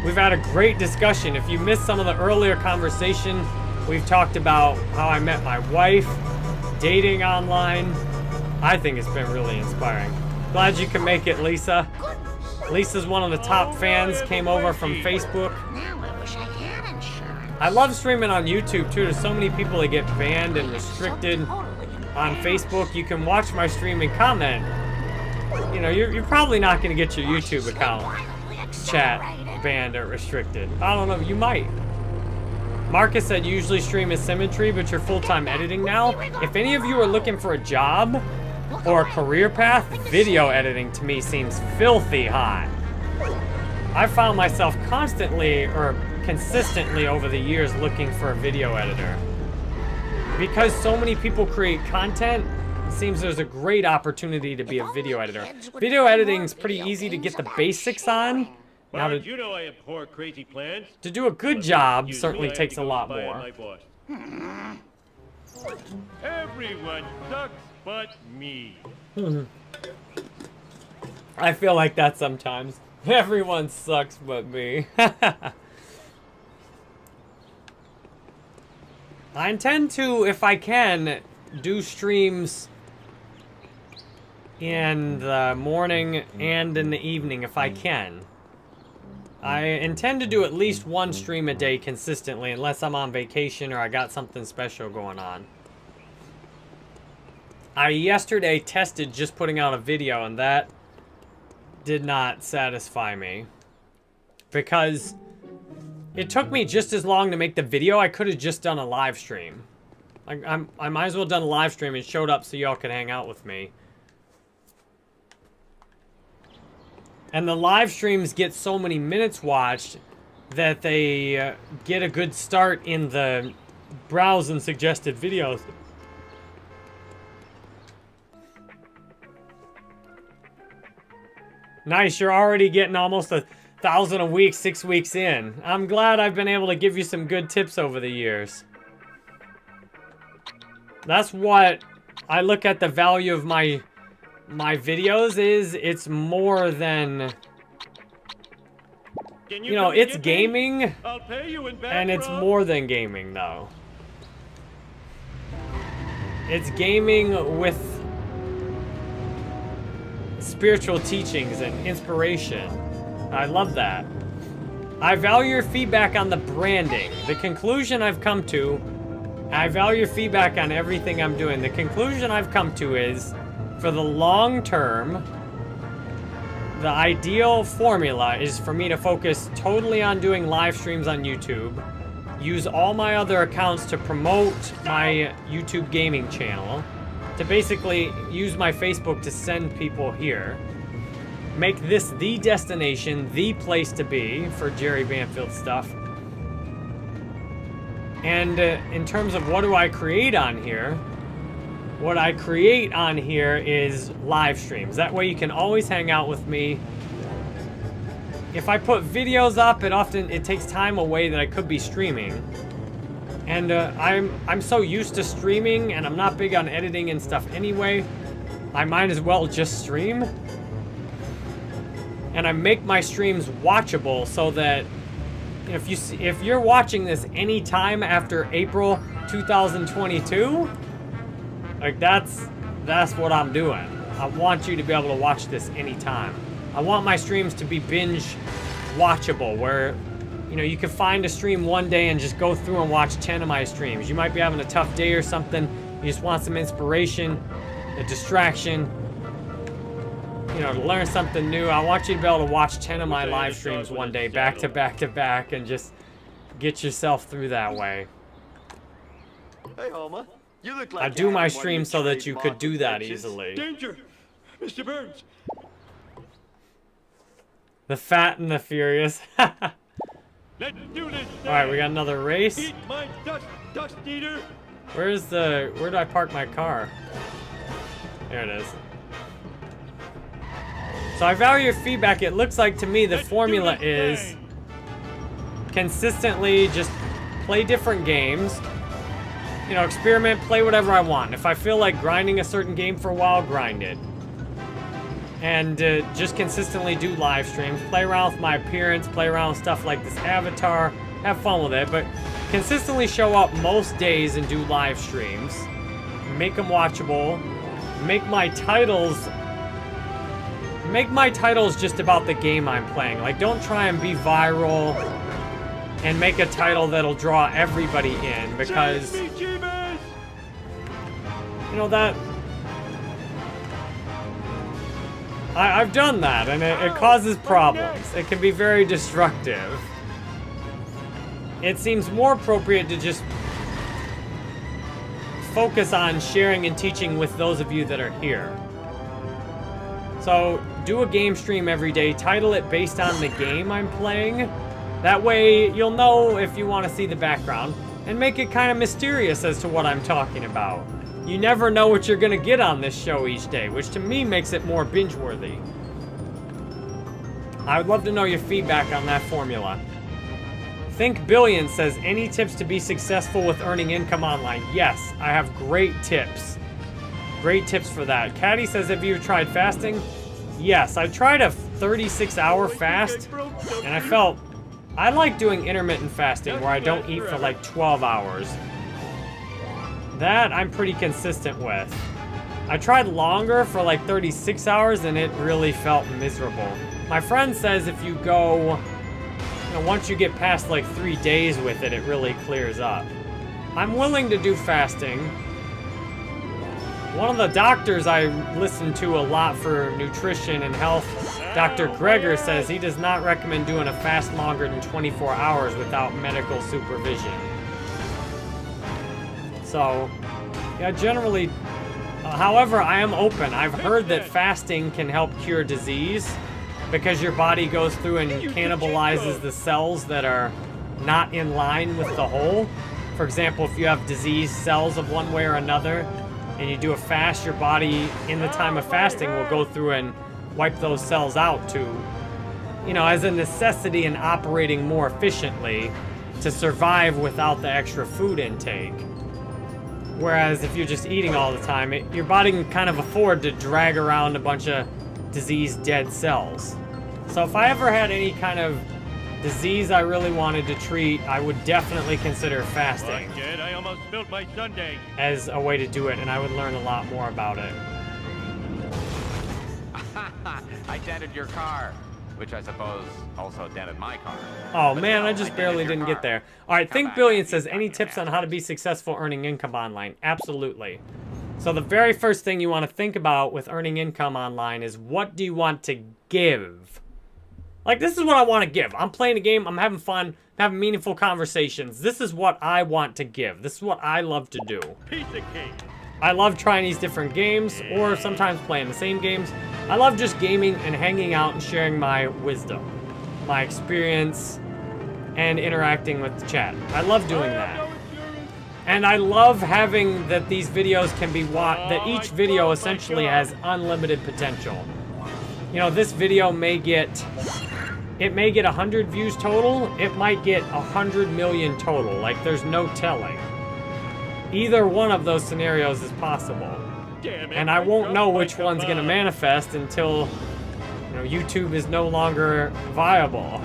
We've had a great discussion. If you missed some of the earlier conversation, we've talked about how I met my wife, dating online. I think it's been really inspiring. Glad you can make it, Lisa. Lisa's one of the top fans, came over from Facebook. Now I wish I had insurance. I love streaming on YouTube too. There's so many people that get banned and restricted on Facebook. You can watch my stream and comment. You know, you're probably not going to get your YouTube account chat banned or restricted. I don't know, you might. Marcus said usually stream is symmetry, but you're full-time editing now. If any of you are looking for a job or a career path, video editing to me seems filthy hot. I found myself constantly or consistently over the years looking for a video editor. Because so many people create content, it seems there's a great opportunity to be a video editor. Video editing is pretty easy to get the basics on. Now Bart, you know I abhor crazy plans. to do a good job certainly takes a lot more. Everyone sucks but me. I feel like that sometimes. Everyone sucks but me. I intend to, if I can, do streams in the morning and in the evening if I can. I intend to do at least one stream a day consistently unless I'm on vacation or I got something special going on. I yesterday tested just putting out a video and that did not satisfy me. Because it took me just as long to make the video. I could have just done a live stream. Like I might as well have done a live stream and showed up so y'all could hang out with me. And the live streams get so many minutes watched that they get a good start in the browse and suggested videos. Nice, you're already getting almost 1,000 a week, 6 weeks in. I'm glad I've been able to give you some good tips over the years. That's what I look at the value of my videos is. It's more than, you know, it's gaming, I'll pay you in and it's more than gaming though. It's gaming with spiritual teachings and inspiration. I love that. I value your feedback on the branding. The conclusion I've come to, I value your feedback on everything I'm doing. The conclusion I've come to is, for the long term, the ideal formula is for me to focus totally on doing live streams on YouTube, use all my other accounts to promote my YouTube gaming channel, to basically use my Facebook to send people here, make this the destination, the place to be for Jerry Banfield stuff. And in terms of what do I create on here, what I create on here is live streams. That way you can always hang out with me. If I put videos up, it takes time away that I could be streaming. And I'm so used to streaming, and I'm not big on editing and stuff anyway. I might as well just stream. And I make my streams watchable so that if you're watching this anytime after April 2022, like that's what I'm doing. I want you to be able to watch this anytime. I want my streams to be binge watchable, where you know you can find a stream one day and just go through and watch 10 of my streams. You might be having a tough day or something. You just want some inspiration, a distraction, you know, to learn something new. I want you to be able to watch 10 of my live streams one day, back to back to back, and just get yourself through that way. Hey, Homer. You look like I do my stream so that you could do that easily. Danger! Mr. Burns! The Fat and the Furious. Let's do this! Alright, we got another race. Eat my dust eater! Where do I park my car? There it is. So I value your feedback. It looks like to me the formula is consistently just play different games. You know, experiment, play whatever I want. If I feel like grinding a certain game for a while, grind it. And just consistently do live streams. Play around with my appearance, play around with stuff like this avatar. Have fun with it, but consistently show up most days and do live streams. Make them watchable. Make my titles just about the game I'm playing. Like, don't try and be viral and make a title that'll draw everybody in, because you know that I've done that, and it causes problems. It can be very destructive. It seems more appropriate to just focus on sharing and teaching with those of you that are here. So do a game stream every day. Title it based on the game I'm playing. That way you'll know if you want to see the background, and make it kind of mysterious as to what I'm talking about. You never know what you're going to get on this show each day, which to me makes it more binge-worthy. I would love to know your feedback on that formula. Think Billion says, any tips to be successful with earning income online? Yes, I have great tips. Great tips for that. Caddy says, have you tried fasting? Yes, I tried a 36-hour fast, and I like doing intermittent fasting where I don't eat for like 12 hours. That I'm pretty consistent with. I tried longer for like 36 hours and it really felt miserable. My friend says if you go, you know, once you get past like 3 days with it, it really clears up. I'm willing to do fasting. One of the doctors I listen to a lot for nutrition and health, Dr. Greger, says he does not recommend doing a fast longer than 24 hours without medical supervision. So, yeah, generally, however, I am open. I've heard that fasting can help cure disease because your body goes through and cannibalizes the cells that are not in line with the whole. For example, if you have diseased cells of one way or another, and you do a fast, your body, in the time of fasting, will go through and wipe those cells out to, you know, as a necessity in operating more efficiently to survive without the extra food intake. Whereas if you're just eating all the time, your body can kind of afford to drag around a bunch of diseased dead cells. So if I ever had any kind of disease I really wanted to treat, I would definitely consider fasting I almost spilled my sundae. as a way to do it, and I would learn a lot more about it. I dented your car, which I suppose also dented my car. Oh But man, no, I just dented barely your didn't car. get there. All right, Come Think back Billion after says, you've any done your tips on how to be masterpiece. successful earning income online? Absolutely. So the very first thing you want to think about with earning income online is, what do you want to give? Like, this is what I want to give. I'm playing a game, I'm having fun, having meaningful conversations. This is what I want to give. This is what I love to do. Piece of cake. I love trying these different games, or sometimes playing the same games. I love just gaming and hanging out and sharing my wisdom, my experience, and interacting with the chat. I love doing that. And I love having that these videos can be that each video essentially has unlimited potential. You know, this video may get 100 views total. It might get 100 million total. Like, there's no telling. Either one of those scenarios is possible. Damn it. And I won't know which one's gonna manifest until, you know, YouTube is no longer viable.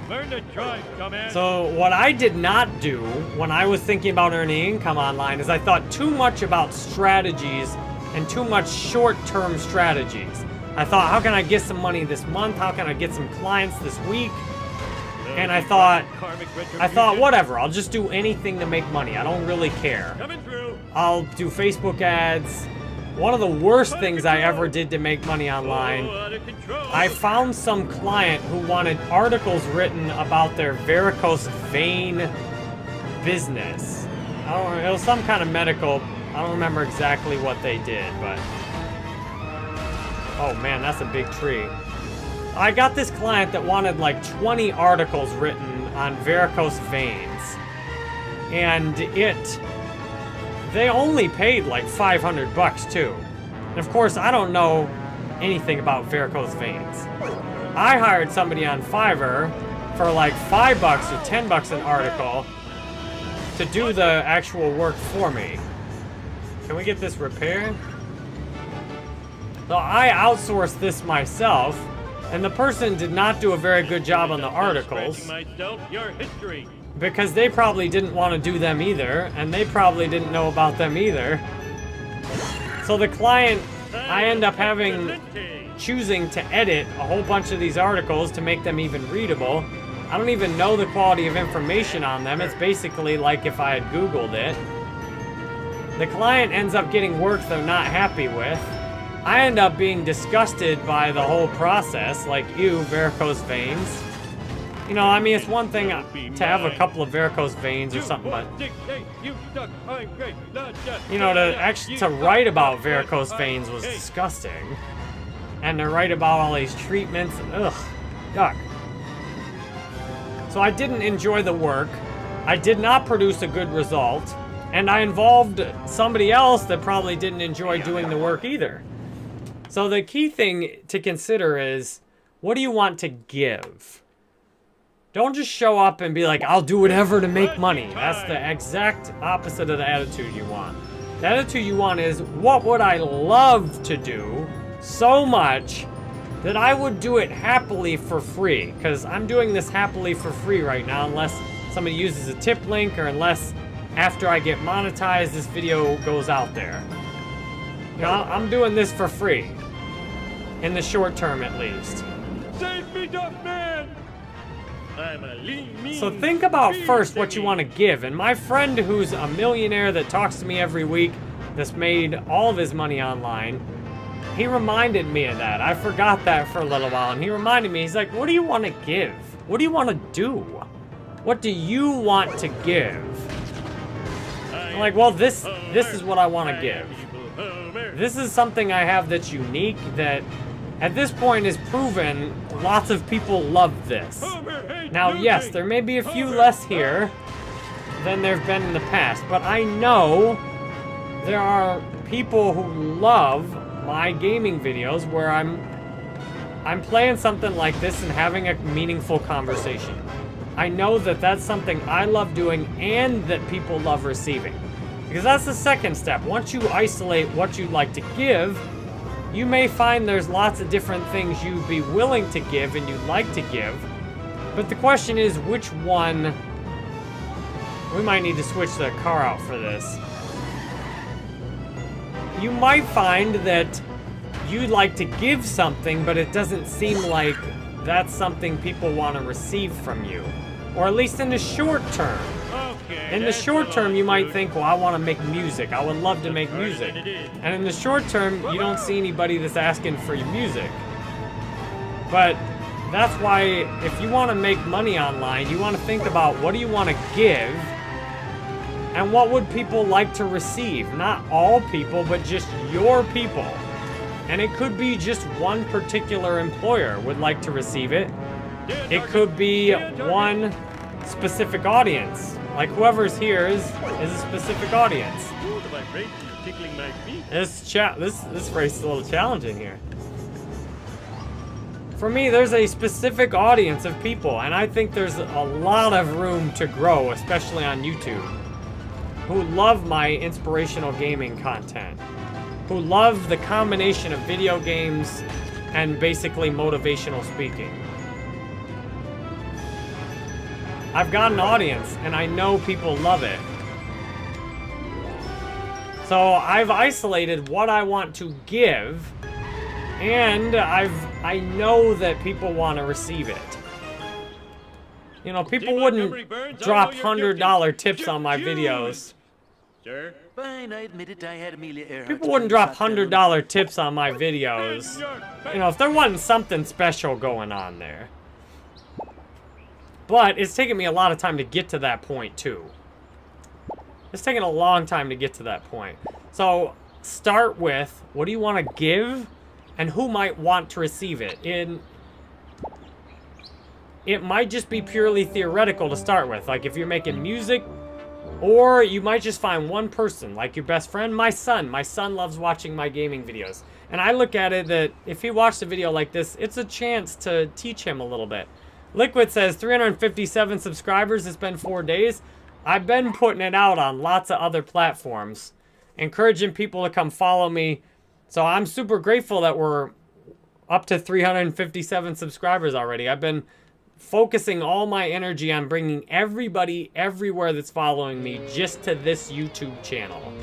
Learn to drive, dumbass. So what I did not do when I was thinking about earning income online is I thought too much about strategies and too much short-term strategies. I thought, how can I get some money this month? How can I get some clients this week? And I thought, whatever, I'll just do anything to make money. I don't really care. Coming through. I'll do Facebook ads. One of the worst things I ever did to make money online, Out of control. I found some client who wanted articles written about their varicose vein business. It was some kind of medical, I don't remember exactly what they did, but... Oh man, that's a big tree. I got this client that wanted like 20 articles written on varicose veins. And they only paid like $500 too. And of course, I don't know anything about varicose veins. I hired somebody on Fiverr for like $5 or $10 an article to do the actual work for me. Can we get this repaired? So I outsourced this myself, and the person did not do a very good job on the articles because they probably didn't want to do them either, and they probably didn't know about them either. So the client, I end up choosing to edit a whole bunch of these articles to make them even readable. I don't even know the quality of information on them. It's basically like if I had Googled it. The client ends up getting work they're not happy with. I end up being disgusted by the whole process, like, ew, varicose veins. You know, I mean, it's one thing to have a couple of varicose veins or something, but, you know, to write about varicose veins was disgusting. And to write about all these treatments, ugh, yuck. So I didn't enjoy the work. I did not produce a good result. And I involved somebody else that probably didn't enjoy doing the work either. So the key thing to consider is, what do you want to give? Don't just show up and be like, I'll do whatever to make money. That's the exact opposite of the attitude you want. The attitude you want is, what would I love to do so much that I would do it happily for free? Because I'm doing this happily for free right now, unless somebody uses a tip link, or unless after I get monetized, this video goes out there. You know, I'm doing this for free. In the short term, at least. Save me, Duck Man! I'm a lean, mean, so think about first what you want to give. And my friend who's a millionaire that talks to me every week, that's made all of his money online, he reminded me of that. I forgot that for a little while, and he reminded me, he's like, what do you want to give? What do you want to do? What do you want to give? I'm like, well, this is what I want to give. This is something I have that's unique, that at this point is proven lots of people love this. Now, yes, there may be a few less here than there have been in the past, but I know there are people who love my gaming videos where I'm playing something like this and having a meaningful conversation. I know that that's something I love doing and that people love receiving. Because that's the second step. Once you isolate what you'd like to give, you may find there's lots of different things you'd be willing to give and you'd like to give. But the question is, which one? We might need to switch the car out for this. You might find that you'd like to give something, but it doesn't seem like that's something people want to receive from you. Or at least in the short term. In the short term, you might think, well, I want to make music. I would love to make music. And in the short term, you don't see anybody that's asking for your music. But that's why if you want to make money online, you want to think about what do you want to give and what would people like to receive. Not all people, but just your people. And it could be just one particular employer would like to receive it. It could be one specific audience. Like whoever's here is a specific audience. This race is a little challenging here. For me, there's a specific audience of people, and I think there's a lot of room to grow, especially on YouTube, who love my inspirational gaming content, who love the combination of video games and basically motivational speaking. I've got an audience, and I know people love it. So I've isolated what I want to give, and I know that people want to receive it. You know, people wouldn't drop $100 tips on my videos. People wouldn't drop $100 tips on my videos, you know, if there wasn't something special going on there. But it's taken me a lot of time to get to that point, too. It's taken a long time to get to that point. So, start with, what do you want to give? And who might want to receive it? It might just be purely theoretical to start with. Like, if you're making music, Or you might just find one person, like your best friend. My son loves watching my gaming videos. And I look at it that if he watched a video like this, it's a chance to teach him a little bit. Liquid says 357 subscribers. It's been 4 days. I've been putting it out on lots of other platforms, encouraging people to come follow me. So I'm super grateful that we're up to 357 subscribers already. I've been focusing all my energy on bringing everybody everywhere that's following me just to this YouTube channel.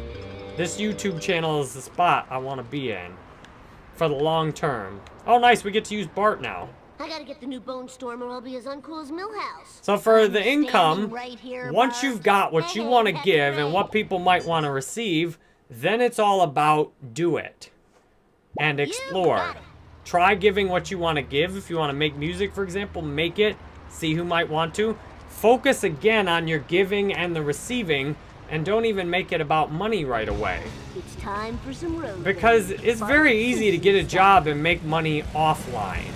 This YouTube channel is the spot I want to be in for the long term. Oh, nice. We get to use Bart now. I gotta get the new Bone Storm or I'll be as uncool as Millhouse. So for I'm the income, standing right here, once Bart. you've got what you want to That's give and right. what people might want to receive, then it's all about do it and explore. got it. Try giving what you want to give. If you want to make music, for example, make it. See who might want to. Focus again on your giving and the receiving, and don't even make it about money right away. It's time for some road Because games. it's Bart very easy to get a Simpsons job and make money offline.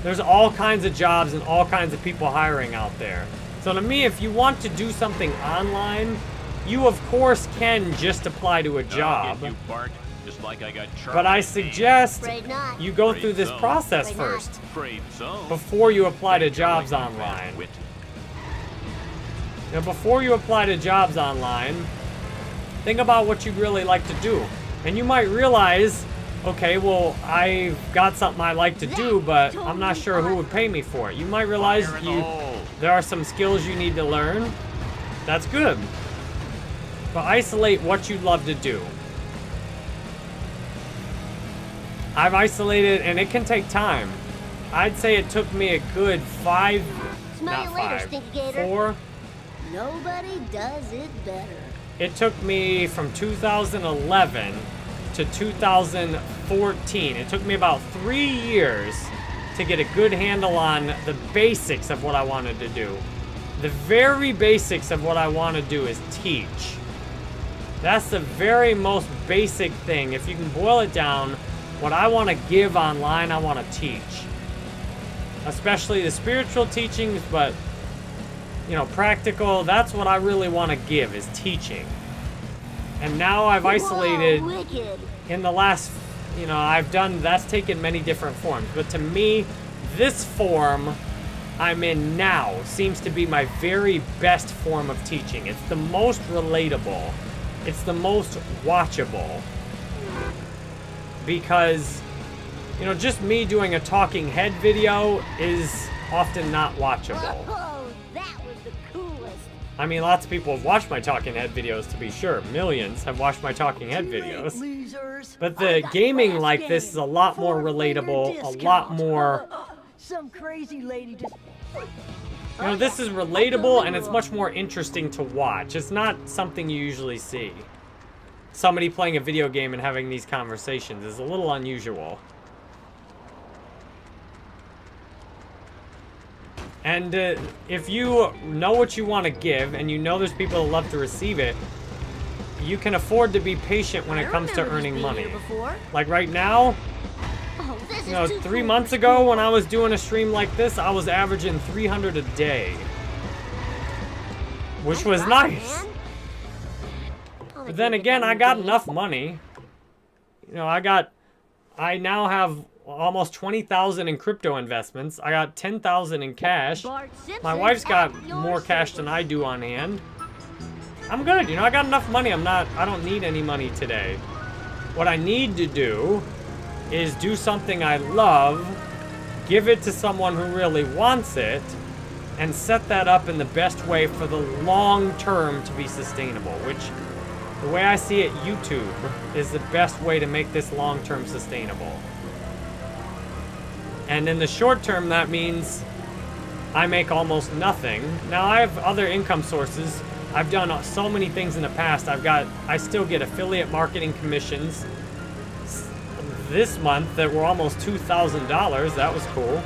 There's all kinds of jobs and all kinds of people hiring out there. So to me, if you want to do something online, you of course can just apply to a I'll job. get you, Bart, just like I got Charlie. But I suggest Afraid not. you go Afraid through this so. process Afraid not. first Afraid so. before you apply to Think you're jobs like a online. wit. Now, before you apply to jobs online, think about what you'd really like to do. And you might realize, okay, well, I've got something I like to do, but I'm not sure who would pay me for it. You might realize Fire in the hole. there are some skills you need to learn. That's good. But isolate what you'd love to do. I've isolated, and it can take time. I'd say it took me a good Smell not you later, five, Stinky Gator. 4. Nobody does it better. It took me from 2011 to 2014. It took me about 3 years to get a good handle on the basics of what I wanted to do. The very basics of what I want to do is teach. That's the very most basic thing. If you can boil it down, what I want to give online, I want to teach. Especially the spiritual teachings, but you know, practical, that's what I really want to give, is teaching. And now I've isolated Whoa, wicked. in the last, you know, that's taken many different forms. But to me, this form I'm in now seems to be my very best form of teaching. It's the most relatable. It's the most watchable. Because, you know, just me doing a talking head video is often not watchable. Oh, that was the coolest. I mean, lots of people have watched my talking head videos, to be sure. Millions have watched my talking head videos. Losers. But the gaming like this is a lot more relatable, a lot more... Some crazy lady just... You know, this is relatable and it's much more interesting to watch. It's not something you usually see. Somebody playing a video game and having these conversations is a little unusual. And if you know what you want to give and you know there's people that love to receive it, you can afford to be patient when it comes to earning money. Like right now, Oh, this you know, is too 3 cool months for ago school. when I was doing a stream like this, I was averaging 300 a day. Which was nice. But then again, I got enough money. You know, I now have almost 20,000 in crypto investments. I got 10,000 in cash. My wife's got more cash than I do on hand. I'm good, you know, I got enough money. I don't need any money today. What I need to do is do something I love, give it to someone who really wants it, and set that up in the best way for the long term to be sustainable, which the way I see it, YouTube is the best way to make this long term sustainable. And in the short term, that means I make almost nothing. Now I have other income sources. I've done so many things in the past. I still get affiliate marketing commissions this month that were almost $2,000. That was cool.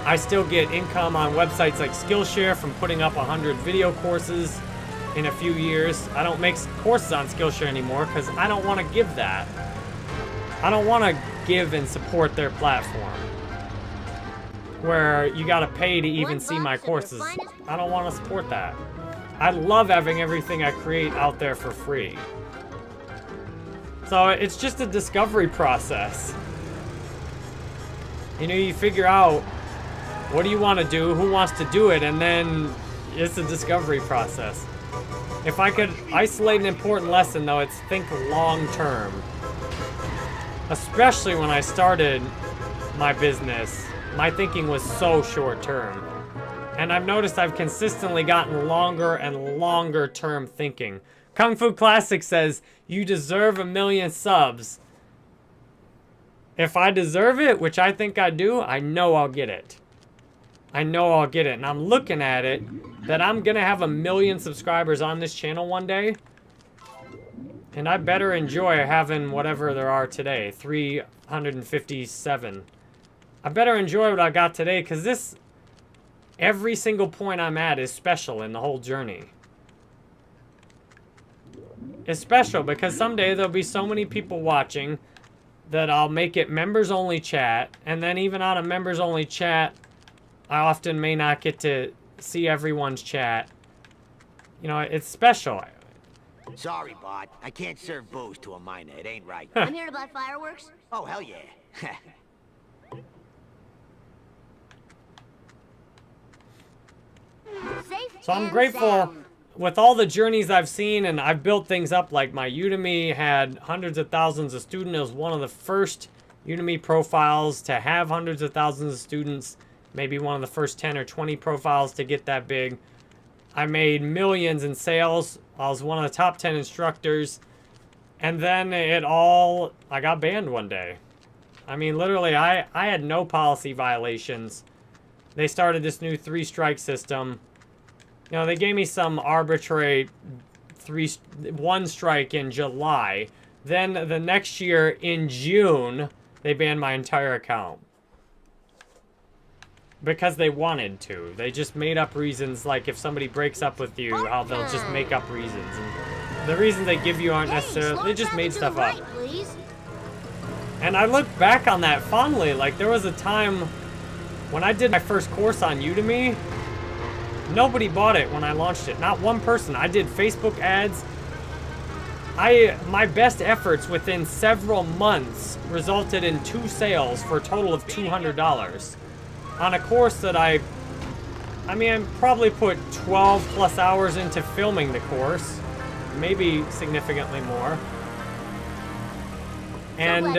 I still get income on websites like Skillshare from putting up 100 video courses in a few years. I don't make courses on Skillshare anymore because I don't want to give that. I don't want to give and support their platform where you got to pay to even see my courses. I don't want to support that. I love having everything I create out there for free. So it's just a discovery process. You know, you figure out what do you want to do, who wants to do it, and then it's a discovery process. If I could isolate an important lesson, though, it's think long term. Especially when I started my business, my thinking was so short term. And I've noticed I've consistently gotten longer and longer term thinking. Kung Fu Classic says, you deserve 1 million subs. If I deserve it, which I think I do, I know I'll get it. I know I'll get it. And I'm looking at it that I'm going to have 1 million subscribers on this channel one day. And I better enjoy having whatever there are today, 357. I better enjoy what I got today, because this, every single point I'm at is special in the whole journey. It's special because someday there'll be so many people watching that I'll make it members only chat, and then even on a members only chat, I often may not get to see everyone's chat. You know, it's special. Sorry, Bart. I can't serve booze to a minor. It ain't right. I'm here to buy fireworks. Oh, hell yeah. Safe So I'm and grateful sound. with all the journeys I've seen, and I've built things up. Like my Udemy had hundreds of thousands of students. It was one of the first Udemy profiles to have hundreds of thousands of students. Maybe one of the first 10 or 20 profiles to get that big. I made millions in sales. I was one of the top 10 instructors. And then I got banned one day. I mean, literally, I had no policy violations. They started this new 3-strike system. You know, they gave me some arbitrary 1 strike in July. Then the next year in June, they banned my entire account. Because they wanted to. They just made up reasons, like if somebody breaks up with you, how they'll just make up reasons. And the reasons they give you aren't necessarily, they just made stuff up. And I look back on that fondly. Like, there was a time when I did my first course on Udemy, nobody bought it when I launched it. Not one person. I did Facebook ads. My best efforts within several months resulted in 2 sales for a total of $200. On a course that I probably put 12 plus hours into filming the course. Maybe significantly more. And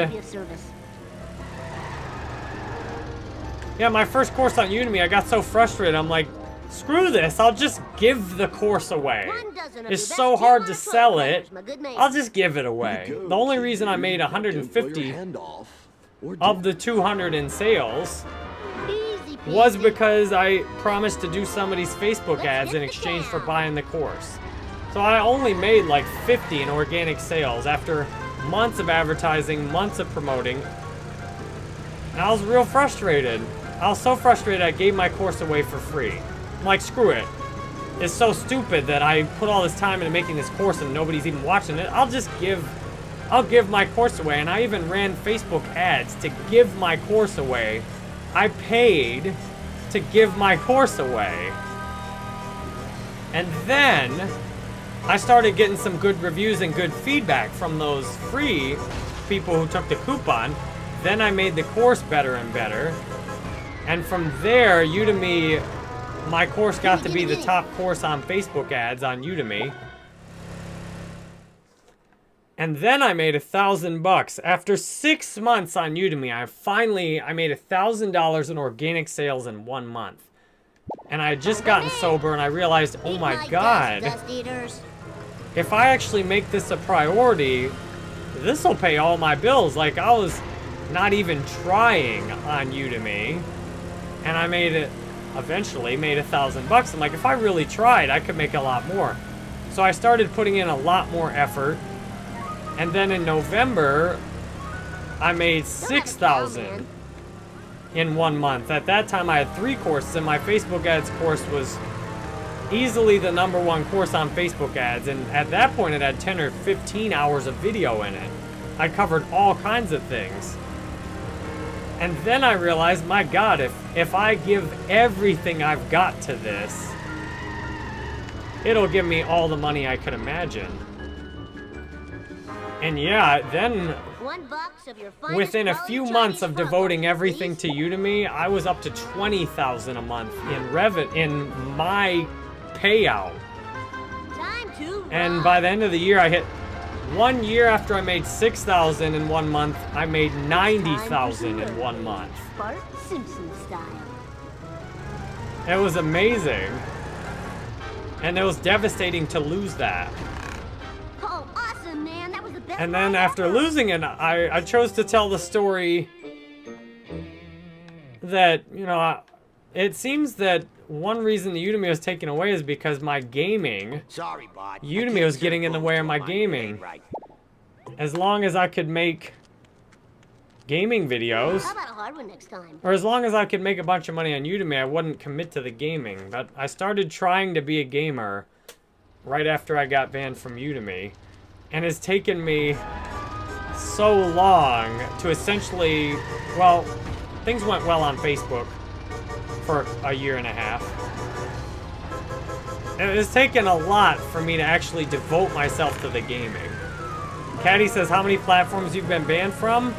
yeah, my first course on Udemy, I got so frustrated. I'm like, screw this. I'll just give the course away. It's so hard to sell it. I'll just give it away. The only reason I made 150 of the 200 in sales was because I promised to do somebody's Facebook ads in exchange for buying the course. So I only made like 50 in organic sales after months of advertising, months of promoting. And I was real frustrated. I was so frustrated I gave my course away for free. I'm like, screw it. It's so stupid that I put all this time into making this course and nobody's even watching it. I'll give my course away. And I even ran Facebook ads to give my course away. I paid to give my course away. And then I started getting some good reviews and good feedback from those free people who took the coupon. Then I made the course better and better. And from there, Udemy, my course got to be the top course on Facebook ads on Udemy. And then I made $1,000 after 6 months on Udemy. I made $1,000 in organic sales in 1 month. And I had just gotten sober and I realized, oh my God, if I actually make this a priority, this will pay all my bills. Like, I was not even trying on Udemy, and I eventually made $1,000. I'm like, if I really tried, I could make a lot more. So I started putting in a lot more effort. And then in November, I made $6,000 in 1 month. At that time, I had 3 courses, and my Facebook ads course was easily the #1 course on Facebook ads. And at that point, it had 10 or 15 hours of video in it. I covered all kinds of things. And then I realized, my God, if I give everything I've got to this, it'll give me all the money I could imagine. And yeah, then $1 of your finest within a quality few Chinese months of front devoting load, everything to Udemy, I was up to $20,000 a month in my payout. Time to And rock. by the end of the year, I hit 1 year after I made $6,000 in 1 month, I made $90,000 in 1 month. Bart Simpson style. It was amazing. And it was devastating to lose that. Oh, awesome, man. That was the best And then ride after ever. losing it, I chose to tell the story that, you know, it seems that one reason the Udemy was taken away is because my gaming, Sorry, Bart. I Udemy can't was serve getting in the booze way to of my 'em. It gaming. ain't right. As long as I could make gaming videos, How about a hard one next time? or as long as I could make a bunch of money on Udemy, I wouldn't commit to the gaming. But I started trying to be a gamer right after I got banned from Udemy. And it's taken me so long to essentially, well, things went well on Facebook for a year and a half. And it's taken a lot for me to actually devote myself to the gaming. Caddy says, how many platforms you've been banned from?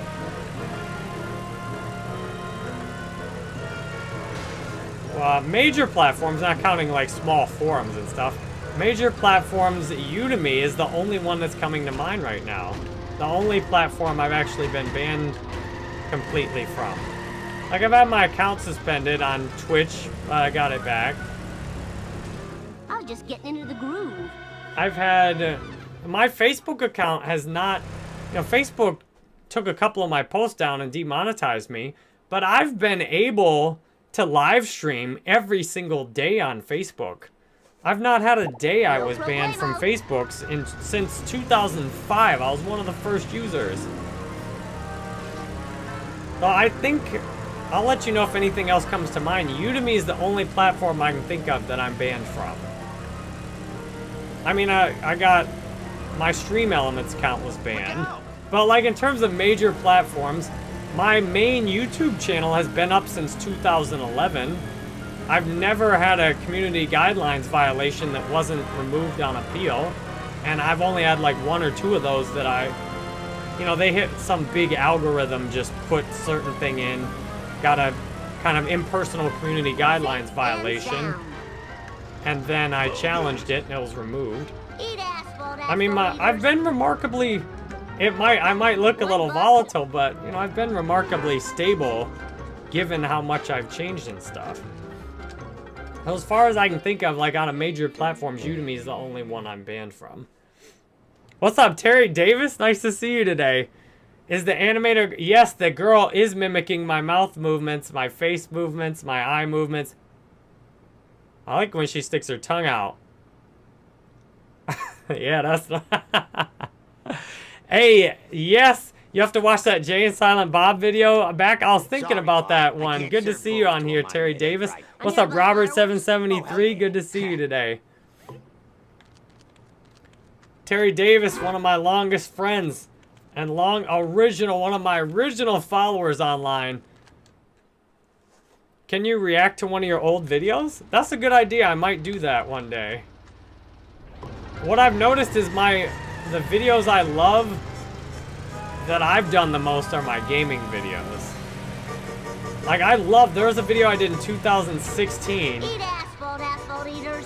Major platforms, not counting like small forums and stuff. Major platforms, Udemy is the only one that's coming to mind right now. The only platform I've actually been banned completely from. Like, I've had my account suspended on Twitch, I got it back. I was just getting into the groove. I've had, my Facebook account has not, you know, Facebook took a couple of my posts down and demonetized me, but I've been able to live stream every single day on Facebook. I've not had a day I was banned from Facebook since 2005. I was one of the first users. So I think, I'll let you know if anything else comes to mind. Udemy is the only platform I can think of that I'm banned from. I mean, I got, my Stream Elements account was banned. But like in terms of major platforms, my main YouTube channel has been up since 2011. I've never had a community guidelines violation that wasn't removed on appeal. And I've only had like 1 or 2 of those that you know, they hit some big algorithm, just put certain thing in, got a kind of impersonal community guidelines violation. And then I challenged it and it was removed. Eat asphalt, I mean, asphalt I've eaters. been remarkably, I might look a little volatile, but, you know, I've been remarkably stable given how much I've changed and stuff. As far as I can think of, like, on a major platforms, Udemy is the only one I'm banned from. What's up, Terry Davis? Nice to see you today. Is the animator... Yes, the girl is mimicking my mouth movements, my face movements, my eye movements. I like when she sticks her tongue out. Yeah, that's... Hey, yes, you have to watch that Jay and Silent Bob video back. I was thinking Sorry, about Bob. that I one. can't Good to serve see you booze on to here, a Terry minor. Davis. Right. What's I up, never got Robert773? Good to see you today. Terry Davis, one of my longest friends and one of my original followers online. Can you react to one of your old videos? That's a good idea. I might do that one day. What I've noticed is the videos I love that I've done the most are my gaming videos. Like, there was a video I did in 2016 Eat asphalt, asphalt eaters.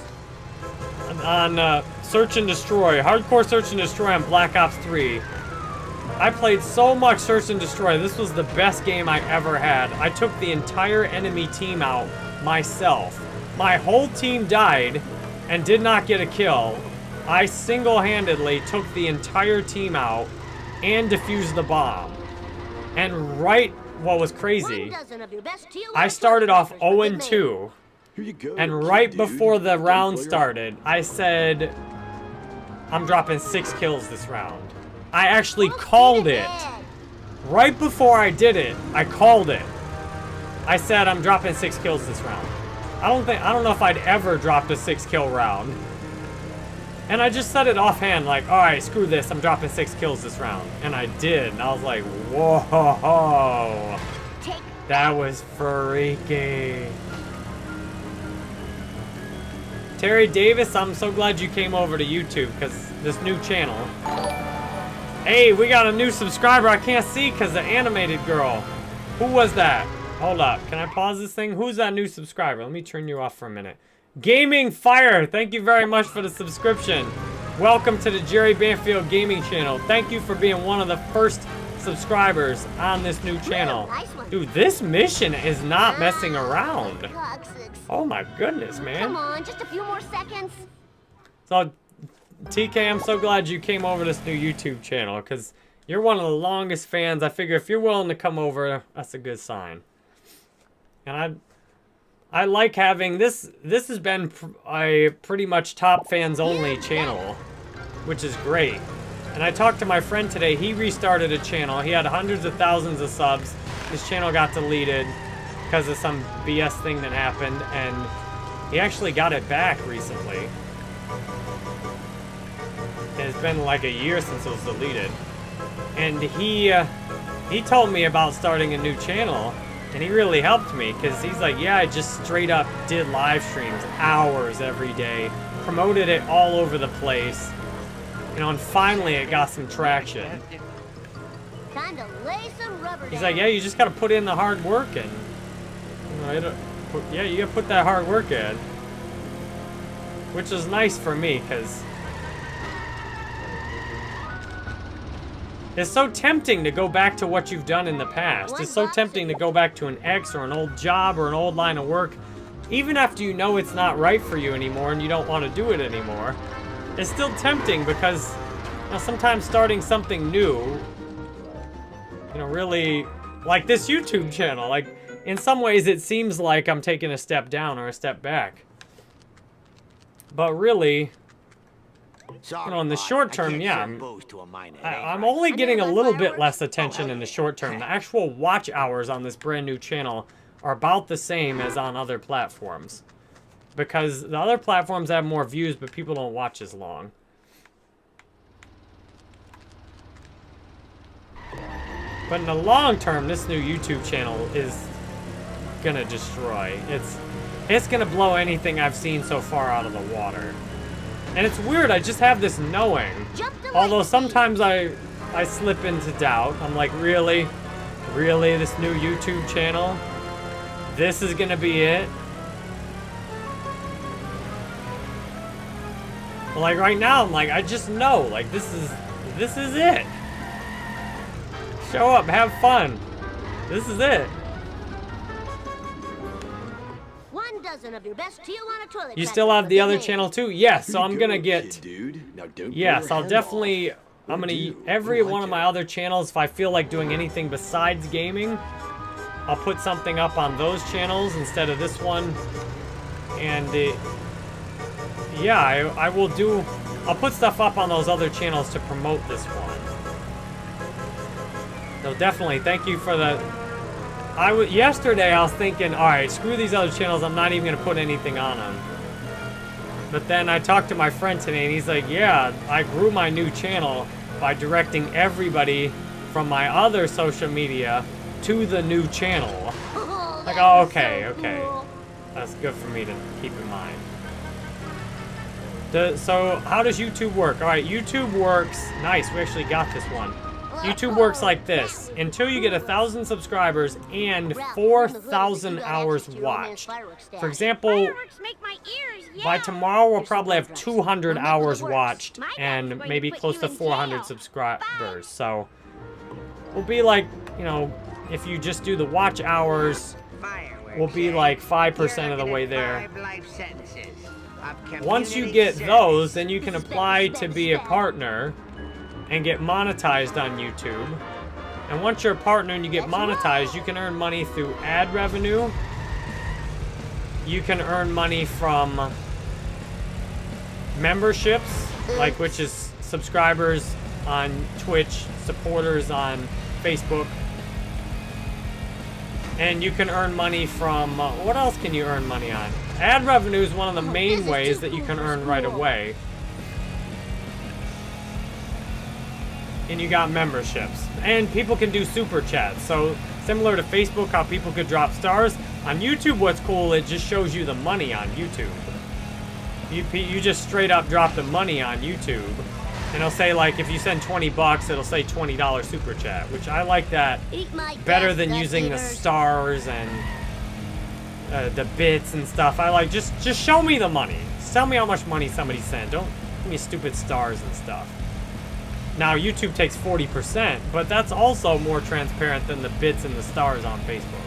on Search and Destroy, hardcore Search and Destroy on Black Ops 3. I played so much Search and Destroy. This was the best game I ever had. I took the entire enemy team out myself. My whole team died and did not get a kill. I single-handedly took the entire team out and defused the bomb. And what was crazy, 1 dozen of your best TOS I started off peppers for good 0-2. Here you go. And kid, right dude. before the Don't round play started, I said, I'm dropping 6 kills this round. I actually man. called Eat it. dead. Right before I did it, I called it. I said, I'm dropping 6 kills this round. I don't know if I'd ever dropped a 6-kill round. And I just said it offhand, like, alright, screw this, I'm dropping 6 kills this round. And I did, and I was like, whoa. Take That was freaky. Terry Davis, I'm so glad you came over to YouTube, because this new channel. Hey, we got a new subscriber I can't see because the animated girl. Who was that? Hold up. Can I pause this thing? Who's that new subscriber? Let me turn you off for a minute. Gaming Fire, thank you very much for the subscription. Welcome to the Jerry Banfield Gaming channel. Thank you for being one of the first subscribers on this new channel. Dude, this mission is not messing around. Oh my goodness, man. Come on, just a few more seconds. So, TK, I'm so glad you came over to this new YouTube channel, because you're one of the longest fans. I figure if you're willing to come over, that's a good sign. And I like having this. This has been a pretty much top fans only channel, which is great. And I talked to my friend today. He restarted a channel. He had hundreds of thousands of subs. His channel got deleted because of some BS thing that happened, and he actually got it back recently. And it's been like a year since it was deleted. And he told me about starting a new channel, and he really helped me, because he's like, yeah, I just straight up did live streams hours every day, promoted it all over the place, you know, and finally it got some traction. Time to lay some rubber He's down. like, yeah, you just gotta put in the hard work, and you know, yeah, you gotta put that hard work in, which is nice for me, because it's so tempting to go back to what you've done in the past. It's so tempting to go back to an ex or an old job or an old line of work, even after you know it's not right for you anymore and you don't want to do it anymore. It's still tempting because, you know, sometimes starting something new, you know, really, like this YouTube channel, like in some ways it seems like I'm taking a step down or a step back. But really, you know, in the short term, yeah, I'm only getting a little bit less attention in the short term. The actual watch hours on this brand new channel are about the same as on other platforms. Because the other platforms have more views, but people don't watch as long. But in the long term, this new YouTube channel is gonna destroy. It's gonna blow anything I've seen so far out of the water. And it's weird, I just have this knowing. Although sometimes I slip into doubt. I'm like, really? Really, this new YouTube channel? This is gonna be it? But like right now, I'm like, I just know, like this is it. Show up, have fun. This is it. 1 dozen of your best Tijuana toilet You still have the other channel too? Yes, so I'm gonna get... Dude. Now don't Yes, I'll definitely... I'm gonna... Every one of my other channels, if I feel like doing anything besides gaming, I'll put something up on those channels instead of this one. And yeah, I will do... I'll put stuff up on those other channels to promote this one. So definitely, thank you for the... Yesterday I was thinking, alright, screw these other channels, I'm not even going to put anything on them. But then I talked to my friend today and he's like, yeah, I grew my new channel by directing everybody from my other social media to the new channel. Like, oh, okay, okay. That's good for me to keep in mind. So, how does YouTube work? Alright, YouTube works... Nice, we actually got this one. YouTube works like this. Until you get 1,000 subscribers and 4,000 hours watched. For example, by tomorrow we'll probably have 200 hours watched and maybe close to 400 subscribers. So, we'll be like, you know, if you just do the watch hours, we'll be like 5% of the way there. Once you get those, then you can apply to be a partner and get monetized on YouTube. And once you're a partner and you get monetized, you can earn money through ad revenue. You can earn money from memberships, like which is subscribers on Twitch, supporters on Facebook. And you can earn money from, what else can you earn money on? Ad revenue is one of the main ways that you can earn right away. And you got memberships. And people can do super chats. So similar to Facebook, how people could drop stars. On YouTube, what's cool, it just shows you the money on YouTube. You just straight up drop the money on YouTube. And it'll say, like, if you send 20 bucks, it'll say $20 super chat, which I like that better than using the stars and the bits and stuff. I like, just show me the money. Just tell me how much money somebody sent. Don't give me stupid stars and stuff. Now, YouTube takes 40%, but that's also more transparent than the bits and the stars on Facebook.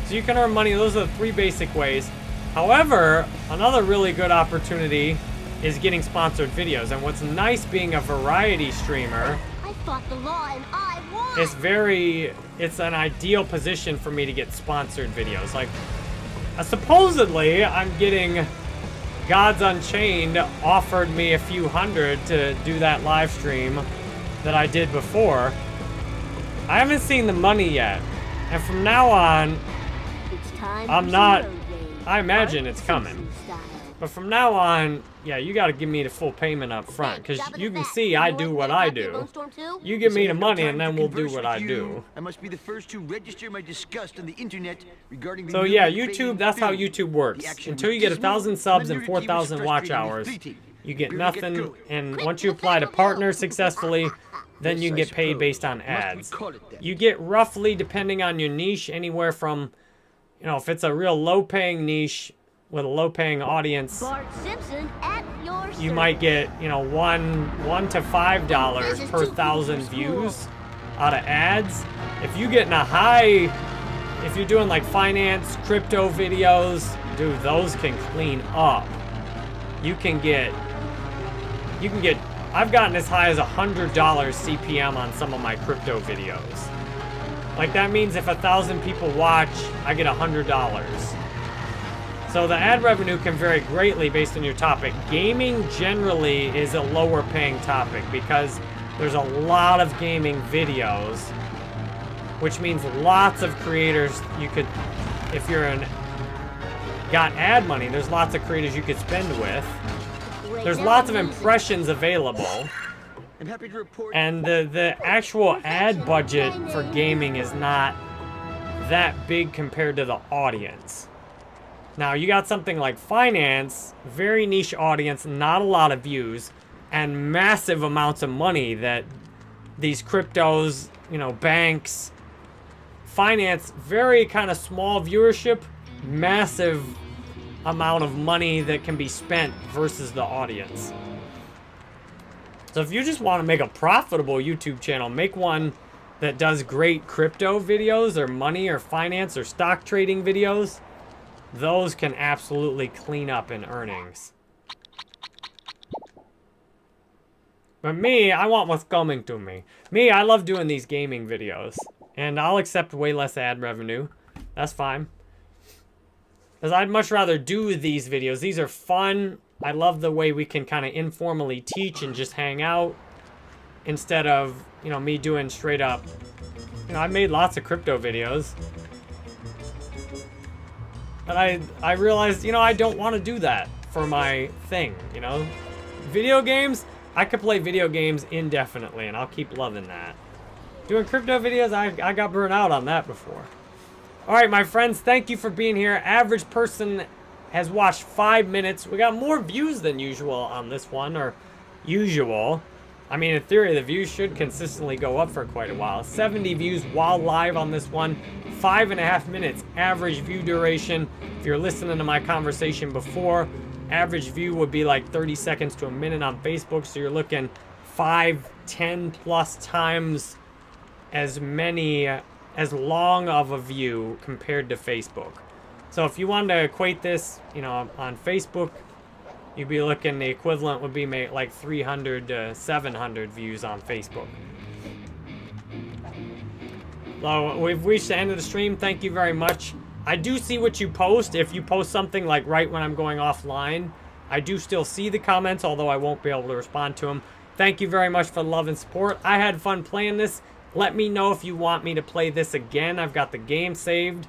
So you can earn money. Those are the 3 basic ways. However, another really good opportunity is getting sponsored videos. And what's nice being a variety streamer, I fought the law and I won. It's an ideal position for me to get sponsored videos. Like, supposedly, I'm getting Gods Unchained offered me a few hundred to do that live stream that I did before. I haven't seen the money yet. And from now on, I imagine it's coming. But from now on, yeah, you gotta give me the full payment up front, because you can see I do what I do. You give me the money and then we'll do what I do. I must be the first to register my disgust on the internet regarding the So yeah, YouTube, that's how YouTube works. Until you get 1,000 subs and 4,000 watch hours, you get nothing. And once you apply to partner successfully, then you can get paid based on ads. You get roughly, depending on your niche, anywhere from, you know, if it's a real low-paying niche with a low-paying audience, Bart Simpson at your you might get, you know, $1 to $5 per 1,000 views out of ads. If you get in a high, if you're doing like finance, crypto videos, dude, those can clean up. You can get, I've gotten as high as $100 CPM on some of my crypto videos. Like, that means if 1,000 people watch, I get $100. So the ad revenue can vary greatly based on your topic. Gaming generally is a lower paying topic because there's a lot of gaming videos, which means lots of creators you could, if you're got ad money, there's lots of creators you could spend with. There's lots of impressions available. And the actual ad budget for gaming is not that big compared to the audience. Now, you got something like finance, very niche audience, not a lot of views, and massive amounts of money that these cryptos, you know, banks, finance, very kind of small viewership, massive amount of money that can be spent versus the audience. So if you just want to make a profitable YouTube channel, make one that does great crypto videos or money or finance or stock trading videos. Those can absolutely clean up in earnings. But me, I want what's coming to me. Me, I love doing these gaming videos. And I'll accept way less ad revenue. That's fine. Because I'd much rather do these videos. These are fun. I love the way we can kind of informally teach and just hang out. Instead of, you know, me doing straight up. You know, I've made lots of crypto videos. But I realized, you know, I don't want to do that for my thing, you know? Video games, I could play video games indefinitely, and I'll keep loving that. Doing crypto videos, I got burnt out on that before. Alright, my friends, thank you for being here. Average person has watched 5 minutes. We got more views than usual on this one, or usual. I mean, in theory, the views should consistently go up for quite a while. 70 views while live on this one. 5.5 minutes average view duration. If you're listening to my conversation before, average view would be like 30 seconds to a minute on Facebook. So you're looking 5, 10 plus times as long of a view compared to Facebook. So if you wanted to equate this, you know, on Facebook, you'd be looking, the equivalent would be like 300 to 700 views on Facebook. So we've reached the end of the stream. Thank you very much. I do see what you post. If you post something like right when I'm going offline, I do still see the comments, although I won't be able to respond to them. Thank you very much for the love and support. I had fun playing this. Let me know if you want me to play this again. I've got the game saved.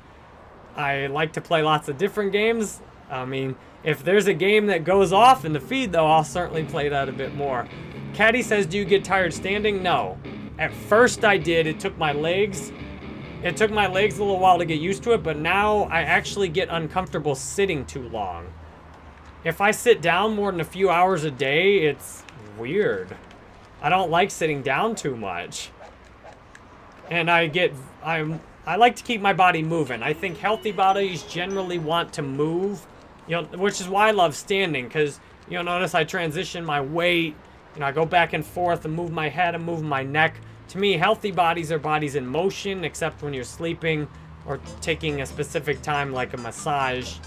I like to play lots of different games. I mean, if there's a game that goes off in the feed, though, I'll certainly play that a bit more. Caddy says, do you get tired standing? No. At first I did. It took my legs a little while to get used to it, but now I actually get uncomfortable sitting too long. if I sit down more than a few hours a day, it's weird. I don't like sitting down too much. And I like to keep my body moving. I think healthy bodies generally want to move, you know, which is why I love standing, because you'll notice I transition my weight, you know, I go back and forth and move my head and move my neck. To me, healthy bodies are bodies in motion, except when you're sleeping or taking a specific time like a massage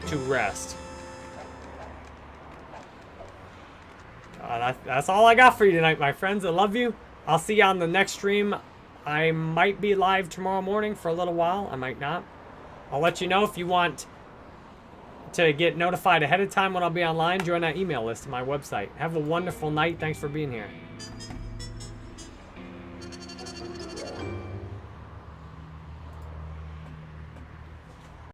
to rest. That's all I got for you tonight, my friends. I love you. I'll see you on the next stream. I might be live tomorrow morning for a little while. I might not. I'll let you know if you want to get notified ahead of time when I'll be online. Join that email list on my website. Have a wonderful night. Thanks for being here.